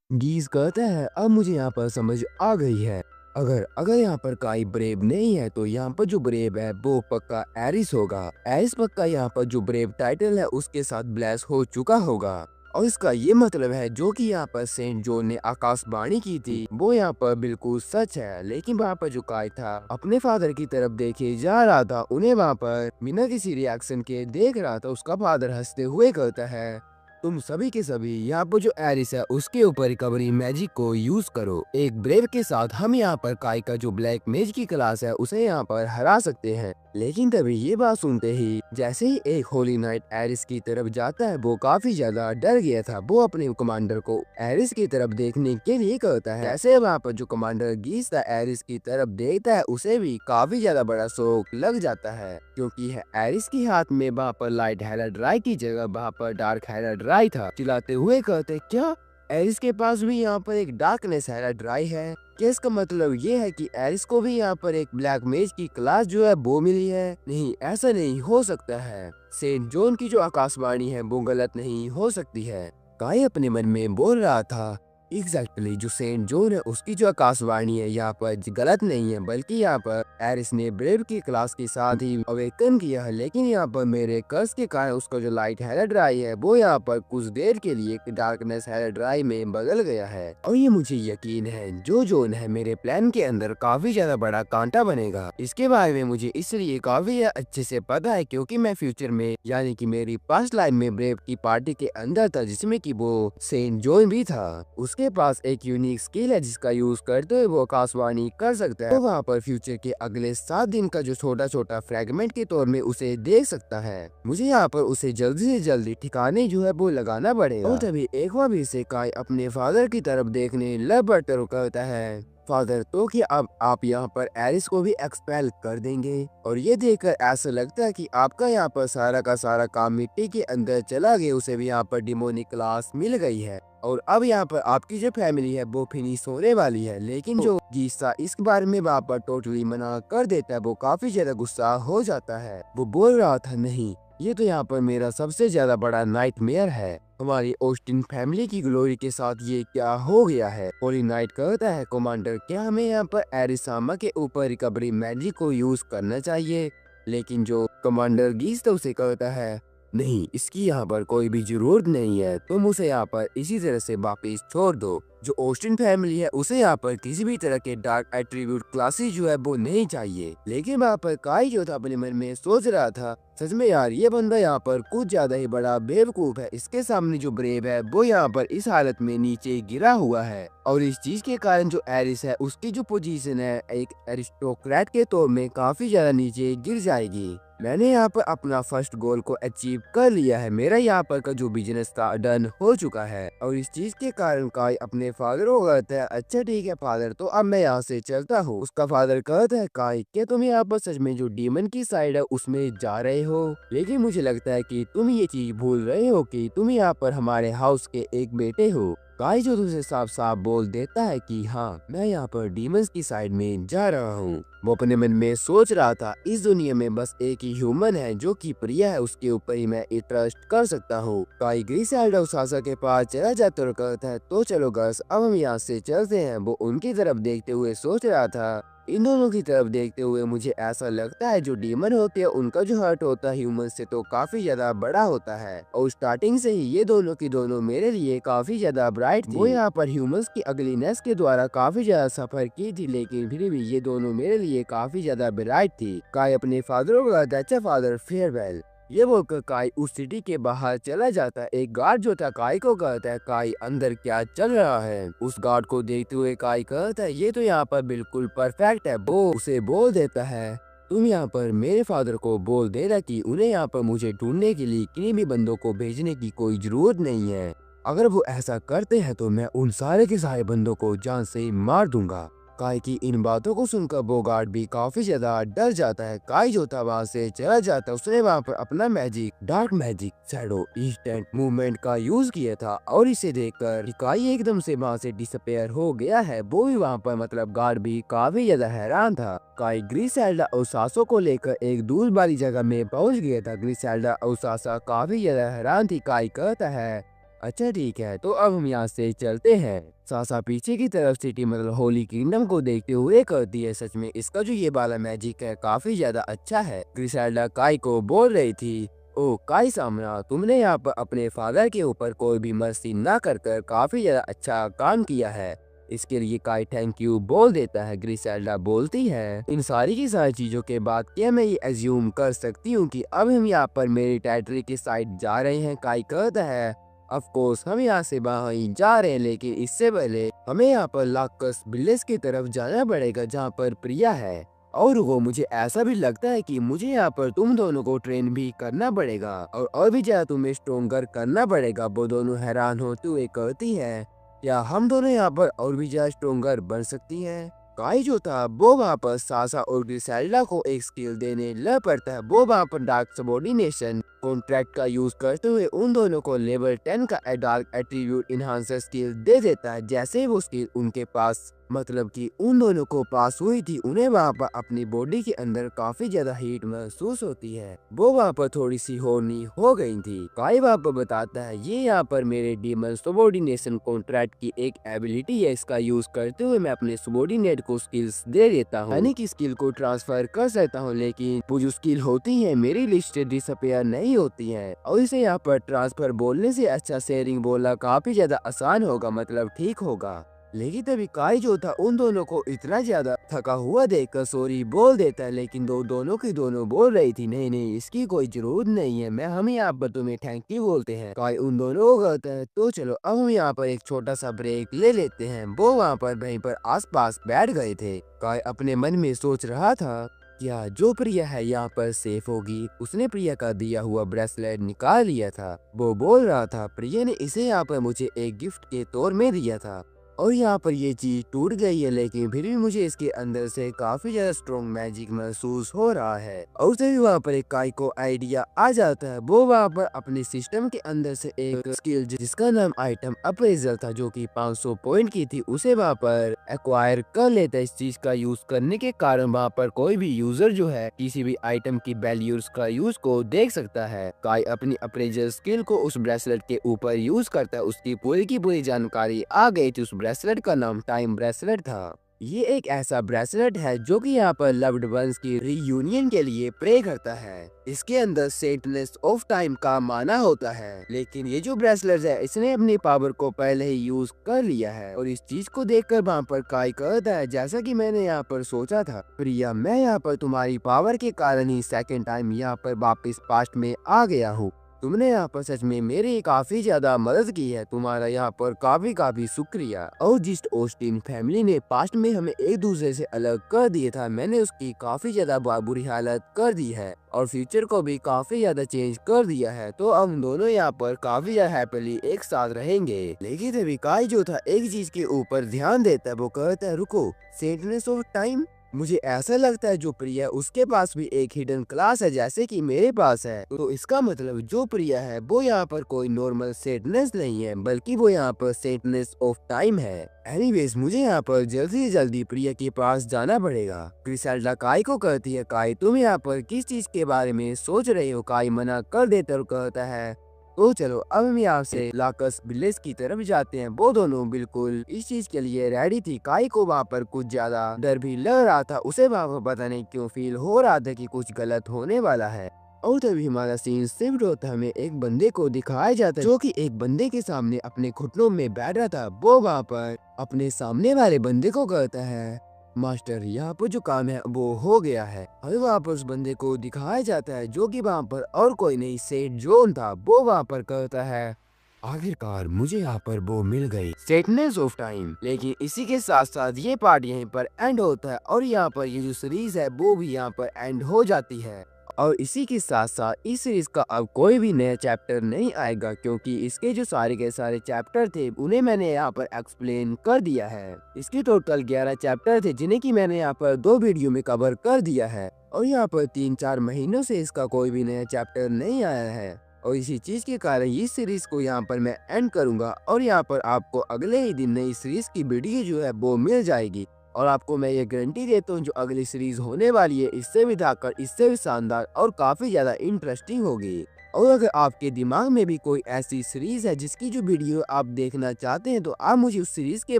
Speaker 1: गीस कहता है, अब मुझे यहाँ पर समझ आ गई है, अगर यहाँ पर काई ब्रेव नहीं है तो यहाँ पर जो ब्रेव है वो पक्का एरिस होगा। एरिस पक्का यहाँ पर जो ब्रेव टाइटल है उसके साथ ब्लेस हो चुका होगा। और इसका ये मतलब है जो कि यहाँ पर सेंट जॉन ने आकाशवाणी की थी वो यहाँ पर बिल्कुल सच है। लेकिन वहाँ पर जो काई था अपने फादर की तरफ देखे जा रहा था, उन्हें वहाँ पर बिना किसी रिएक्शन के देख रहा था। उसका फादर हंसते हुए कहता है, तुम सभी के सभी यहाँ पर जो एरिस है उसके ऊपर रिकवरी मैजिक को यूज करो। एक ब्रेव के साथ हम यहाँ पर काई का जो ब्लैक मेज की क्लास है उसे यहाँ पर हरा सकते हैं। लेकिन तभी ये बात सुनते ही जैसे ही एक होली नाइट एरिस की तरफ जाता है वो काफी ज्यादा डर गया था। वो अपने कमांडर को एरिस की तरफ देखने के लिए कहता है। जैसे वहाँ पर जो कमांडर गीस था एरिस की तरफ देखता है उसे भी काफी ज्यादा बड़ा शौक लग जाता है, क्योंकि एरिस के हाथ में वहाँ पर लाइट हैलाड्राई की जगह वहाँ पर डार्क हैलाड्राई था। चिल्लाते हुए कहते, क्या एरिस के पास भी यहाँ पर एक डार्कनेस हैलाड्राई है? क्या इसका मतलब ये है कि एरिस को भी यहाँ पर एक ब्लैक मेज की क्लास जो है वो मिली है? नहीं, ऐसा नहीं हो सकता है। सेंट जॉन की जो आकाशवाणी है वो गलत नहीं हो सकती है। काई अपने मन में बोल रहा था, एग्जैक्टली जो सेंट जॉन है उसकी जो आकाशवाणी है यहाँ पर गलत नहीं है, बल्कि यहाँ पर एरिस ने ब्रेव की क्लास के साथ ही अवेकन किया है। लेकिन यहाँ पर मेरे कर्स के कारण उसका जो लाइट हेराड्राई है वो यहाँ पर कुछ देर के लिए डार्कनेस हेराड्राई में बदल गया है। और ये मुझे यकीन है जो जोन है मेरे प्लान के अंदर काफी ज्यादा बड़ा कांटा बनेगा। इसके बारे में मुझे इसलिए काफी अच्छे से पता है क्योंकि मैं फ्यूचर में यानी कि मेरी पास्ट लाइफ में ब्रेव की पार्टी के अंदर था, जिसमें कि वो सेंट जॉन भी था। उसके पास एक यूनिक स्किल है जिसका यूज करते हुए वो आकाशवाणी कर सकता है। तो वहाँ पर फ्यूचर के अगले 7 दिन का जो छोटा छोटा फ्रेगमेंट के तौर में उसे देख सकता है। मुझे यहाँ पर उसे जल्दी से जल्दी ठिकाने जो है वो लगाना पड़ेगा। और तभी एक बार भी से काय अपने फादर की तरफ देखने लग पड़ता कहता है, फादर तो कि अब आप यहाँ पर एरिस को भी एक्सपेल कर देंगे। और ये देखकर ऐसा लगता है कि आपका यहाँ पर सारा का सारा काम मिट्टी के अंदर चला गया, उसे भी यहाँ पर डिमोनिक क्लास मिल गई है और अब यहाँ पर आपकी जो फैमिली है वो फिनिश होने वाली है। लेकिन जो गीसा इस बारे में वहाँ पर टोटली मना कर देता है, वो काफी ज्यादा गुस्सा हो जाता है। वो बोल रहा था, नहीं ये तो यहाँ पर मेरा सबसे ज्यादा बड़ा नाइटमेयर है, हमारी ऑस्टिन फैमिली की ग्लोरी के साथ ये क्या हो गया है। होली नाइट कहता है, कमांडर क्या हमें यहाँ पर एरिसामा के ऊपर रिकवरी मैजिक को यूज करना चाहिए। लेकिन जो कमांडर गीस तो उसे कहता है, नहीं इसकी यहाँ पर कोई भी जरूरत नहीं है, तुम उसे यहाँ पर इसी तरह से वापिस छोड़ दो। जो ऑस्टिन फैमिली है उसे यहाँ पर किसी भी तरह के डार्क एट्रीब्यूट क्लासेस जो है वो नहीं चाहिए। लेकिन वहाँ पर काई जो था अपने मन में सोच रहा था, सच में यार ये बंदा यहाँ पर कुछ ज्यादा ही बड़ा बेवकूफ है। इसके सामने जो ब्रेव है वो यहाँ पर इस हालत में नीचे गिरा हुआ है और इस चीज के कारण जो एरिस है उसकी जो पोजीशन है एक एरिस्टोक्रेट के तौर में काफी ज्यादा नीचे गिर जाएगी। मैंने यहाँ पर अपना फर्स्ट गोल को अचीव कर लिया है, मेरा यहाँ पर का जो बिजनेस था डन हो चुका है। और इस चीज के कारण काई अपने फादर को कहता है, अच्छा ठीक है फादर तो अब मैं यहाँ से चलता हूँ। उसका फादर कहता है, काई क्या तुम यहाँ पर सच में जो डीमन की साइड है उसमें जा रहे हो? लेकिन मुझे लगता है कि तुम ये चीज भूल रहे हो कि तुम यहाँ पर हमारे हाउस के एक बेटे हो। काई जो तुझे साफ साफ बोल देता है कि हाँ मैं यहाँ पर डीमंस की साइड में जा रहा हूँ। वो अपने मन में सोच रहा था, इस दुनिया में बस एक ही ह्यूमन है जो कि प्रिया है, उसके ऊपर ही मैं ट्रस्ट कर सकता हूँ। काई ग्रीसेल्डा उसासा के पास चला जाता और कहता है, तो चलो गर्ल्स अब हम यहाँ से चलते हैं। वो उनकी तरफ देखते हुए सोच रहा था, इन दोनों की तरफ देखते हुए मुझे ऐसा लगता है जो डीमन होते हैं उनका जो हार्ट होता है ह्यूमन से तो काफी ज्यादा बड़ा होता है। और स्टार्टिंग से ही ये दोनों की दोनों मेरे लिए काफी ज्यादा ब्राइट थी। वो यहाँ पर ह्यूमंस की अगलीनेस के द्वारा काफी ज्यादा सफर की थी, लेकिन फिर भी ये दोनों मेरे लिए काफी ज्यादा ब्राइट थी। काय अपने फादर को कहता है, अच्छा फादर फेयरवेल। ये बोलकर काई उस सिटी के बाहर चला जाता है। एक गार्ड जो था काई को कहता है, काई अंदर क्या चल रहा है? उस गार्ड को देखते हुए काई कहता है, ये तो यहाँ पर बिल्कुल परफेक्ट है। वो उसे बोल देता है, तुम यहाँ पर मेरे फादर को बोल देना कि उन्हें यहाँ पर मुझे ढूंढने के लिए किन्हीं भी बंदों को भेजने की कोई जरूरत नहीं है। अगर वो ऐसा करते हैं तो मैं उन सारे के सारे बंदों को जान से मार दूंगा। काई की इन बातों को सुनकर वो गार्ड भी काफी ज्यादा डर जाता है। काई जो था वहाँ से चला जाता है। उसने वहाँ पर अपना magic dark magic shadow instant movement का यूज किया था और इसे देखकर काई एकदम से वहाँ से डिसअपेयर हो गया है। वो भी वहाँ पर मतलब गार्ड भी काफी ज्यादा हैरान था। काई ग्रीसेल्डा और सासो को लेकर एक दूर वाली जगह में पहुँच गया था। ग्रीसेल्डा और सासा काफी ज्यादा हैरान थी। काई कहता है, अच्छा ठीक है तो अब हम यहाँ से चलते हैं। सासा पीछे की तरफ सिटी मतलब होली किंगडम को देखते हुए कहती है, सच में इसका जो ये वाला मैजिक है काफी ज्यादा अच्छा है। ग्रिसेल्डा काई को बोल रही थी, ओ काई सामना तुमने यहाँ पर अपने फादर के ऊपर कोई भी मर्सी ना कर काफी ज्यादा अच्छा काम किया है, इसके लिए काई थैंक यू बोल देता है। ग्रिसेल्डा बोलती है, इन सारी की सारी चीजों के बाद क्या मैं ये एज्यूम कर सकती हूँ कि अब हम यहाँ पर मेरी टेरिटरी की साइड जा रहे हैं? काई कहता है, ऑफ कोर्स हम यहाँ से बाहर ही जा रहे हैं, लेकिन इससे पहले हमें यहाँ पर लाकस विलेज की तरफ जाना पड़ेगा जहाँ पर प्रिया है। और वो मुझे ऐसा भी लगता है कि मुझे यहाँ पर तुम दोनों को ट्रेन भी करना पड़ेगा और भी ज्यादा तुम्हें स्ट्रोंगर करना पड़ेगा। वो दोनों हैरान होते हुए कहती है, क्या हम दोनों यहाँ पर और भी ज्यादा स्ट्रोंगर बन सकती हैं? काई जो था वो वहाँ पर सासा और ग्रिसेल्डा को एक स्किल देने लग पड़ता है। वो वहाँ पर डार्क सबॉर्डिनेशन कॉन्ट्रैक्ट का यूज करते हुए उन दोनों को लेवल 10 का डार्क एट्रीब्यूट इन्हांसर स्किल दे देता है। जैसे ही वो स्किल उनके पास मतलब कि उन दोनों को पास हुई थी, उन्हें वहाँ पर अपनी बॉडी के अंदर काफी ज्यादा हीट महसूस होती है। वो वहाँ पर थोड़ी सी हॉर्नी हो गई थी। काई वहाँ पर बताता है ये यहाँ पर मेरे डीमन सबॉर्डिनेशन कॉन्ट्रैक्ट की एक एबिलिटी है, इसका यूज करते हुए मैं अपने सबॉर्डिनेट को स्किल्स दे देता हूँ, यानी कि स्किल को ट्रांसफर कर सकता हूँ, लेकिन वो जो स्किल होती है मेरी लिस्ट से डिसअपियर नहीं होती है। और इसे यहाँ पर ट्रांसफर बोलने से अच्छा शेयरिंग बोलना काफी ज्यादा आसान होगा, मतलब ठीक होगा। लेकिन तभी काई जो था उन दोनों को इतना ज्यादा थका हुआ देखकर सॉरी बोल देता है, लेकिन दोनों की दोनों बोल रही थी नहीं नहीं इसकी कोई जरूरत नहीं है, मैं हम यहाँ पर तुम्हें थैंक यू बोलते हैं। काई उन दोनों को कहता है तो चलो अब हम यहाँ पर एक छोटा सा ब्रेक ले लेते हैं। वो वहाँ पर वहीं पर आसपास बैठ गए थे। काई अपने मन में सोच रहा था क्या जो प्रिया है यहाँ पर सेफ होगी। उसने प्रिया का दिया हुआ ब्रेसलेट निकाल लिया था। वो बोल रहा था प्रिया ने इसे यहाँ पर मुझे एक गिफ्ट के तौर में दिया था और यहाँ पर ये चीज टूट गई है, लेकिन फिर भी मुझे इसके अंदर से काफी ज्यादा स्ट्रॉन्ग मैजिक महसूस हो रहा है। और तभी वहाँ पर एक काई को आइडिया आ जाता है। वो वहाँ पर अपने सिस्टम के अंदर से एक स्किल जिसका नाम आइटम अप्रेजल था, जो कि 500 पॉइंट की थी, उसे वहाँ पर एक्वायर कर लेता है। इस चीज का यूज करने के कारण वहाँ पर कोई भी यूजर जो है किसी भी आइटम की वैल्यूज का यूज को देख सकता है। काई अपनी अप्रेजल स्किल को उस ब्रेसलेट के ऊपर यूज करता है। उसकी पूरी की पूरी जानकारी आ गई थी। उस ब्रेसलेट का नाम टाइम ब्रेसलेट था। ये एक ऐसा ब्रेसलेट है जो कि यहाँ पर लव्ड वंस की रीयूनियन के लिए प्रे करता है। इसके अंदर सेंटनेस ऑफ टाइम का माना होता है, लेकिन ये जो ब्रेसलेट है इसने अपनी पावर को पहले ही यूज कर लिया है। और इस चीज को देखकर वहाँ पर काई कहता है जैसा कि मैंने यहाँ पर सोचा था प्रिया, मैं यहाँ पर तुम्हारी पावर के कारण ही सेकेंड टाइम यहाँ पर वापस पास्ट में आ गया हूँ। तुमने यहाँ पर सच में मेरी काफी ज्यादा मदद की है, तुम्हारा यहाँ पर काफी शुक्रिया। और जिस ऑस्टिन फैमिली ने पास्ट में हमें एक दूसरे से अलग कर दिया था, मैंने उसकी काफी ज्यादा बुरी हालत कर दी है और फ्यूचर को भी काफी ज्यादा चेंज कर दिया है। तो हम दोनों यहाँ पर काफी ज्यादा हैप्पीली एक साथ रहेंगे। लेकिन तभी काई जो था एक चीज के ऊपर ध्यान देता है। वो कहता है रुको, सेंटनेस ऑफ टाइम, मुझे ऐसा लगता है जो प्रिया उसके पास भी एक हिडन क्लास है जैसे कि मेरे पास है। तो इसका मतलब जो प्रिया है वो यहाँ पर कोई नॉर्मल सेटनेस नहीं है, बल्कि वो यहाँ पर सेटनेस ऑफ टाइम है। एनीवेज मुझे यहाँ पर जल्दी से जल्दी प्रिया के पास जाना पड़ेगा। क्रिसेल्डा काई को कहती है काई तुम यहाँ पर किस चीज के बारे में सोच रहे हो। काई मना कर देता और कहता है तो चलो अब हम यहाँ से लाकस विलेज की तरफ जाते हैं। वो दोनों बिल्कुल इस चीज के लिए रेडी थी। काई को वहाँ पर कुछ ज्यादा डर भी लग रहा था। उसे वहाँ पर पता नहीं क्यों फील हो रहा था कि कुछ गलत होने वाला है। और तभी हमारा सीन शिफ्ट होता है। हमें एक बंदे को दिखाया जाता है जो कि एक बंदे के सामने अपने घुटनों में बैठ रहा था। वो वहाँ पर अपने सामने वाले बंदे को कहता है मास्टर यहाँ पर जो काम है वो हो गया है। और वहाँ पर उस बंदे को दिखाया जाता है जो कि वहाँ पर और कोई नहीं सेठ जोन था। वो वहाँ पर कहता है आखिरकार मुझे यहाँ पर वो मिल गई, सेटनेस ऑफ टाइम। लेकिन इसी के साथ साथ ये पार्ट यहीं पर एंड होता है और यहाँ पर ये जो सीरीज है वो भी यहाँ पर एंड हो जाती है। और इसी के साथ साथ इस सीरीज का अब कोई भी नया चैप्टर नहीं आएगा, क्योंकि इसके जो सारे के सारे चैप्टर थे उन्हें मैंने यहाँ पर एक्सप्लेन कर दिया है। इसके टोटल 11 चैप्टर थे जिन्हें कि मैंने यहाँ पर 2 वीडियो में कवर कर दिया है। और यहाँ पर 3-4 महीनों से इसका कोई भी नया चैप्टर नहीं आया है। और इसी चीज के कारण इस सीरीज को यहाँ पर मैं एंड करूंगा और यहाँ पर आपको अगले ही दिन नई सीरीज की वीडियो जो है वो मिल जाएगी। और आपको मैं ये गारंटी देता हूँ जो अगली सीरीज होने वाली है इससे भी धाकर इससे भी शानदार और काफी ज्यादा इंटरेस्टिंग होगी। और अगर आपके दिमाग में भी कोई ऐसी सीरीज है जिसकी जो वीडियो आप देखना चाहते हैं तो आप मुझे उस सीरीज के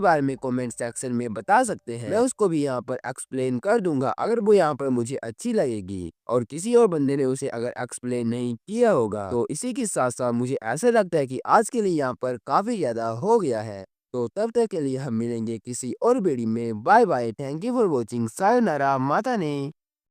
Speaker 1: बारे में कमेंट सेक्शन में बता सकते हैं। मैं उसको भी यहाँ पर एक्सप्लेन कर दूंगा अगर वो यहाँ पर मुझे अच्छी लगेगी। और किसी और बंदे ने उसे अगर एक्सप्लेन नहीं किया होगा। तो इसी के साथ साथ मुझे ऐसा लगता है कि आज के लिए यहाँ पर काफी ज्यादा हो गया है। तो तब तक के लिए हम मिलेंगे किसी और वीडियो में। Bye bye, thank you for watching, sayonara, माता ने।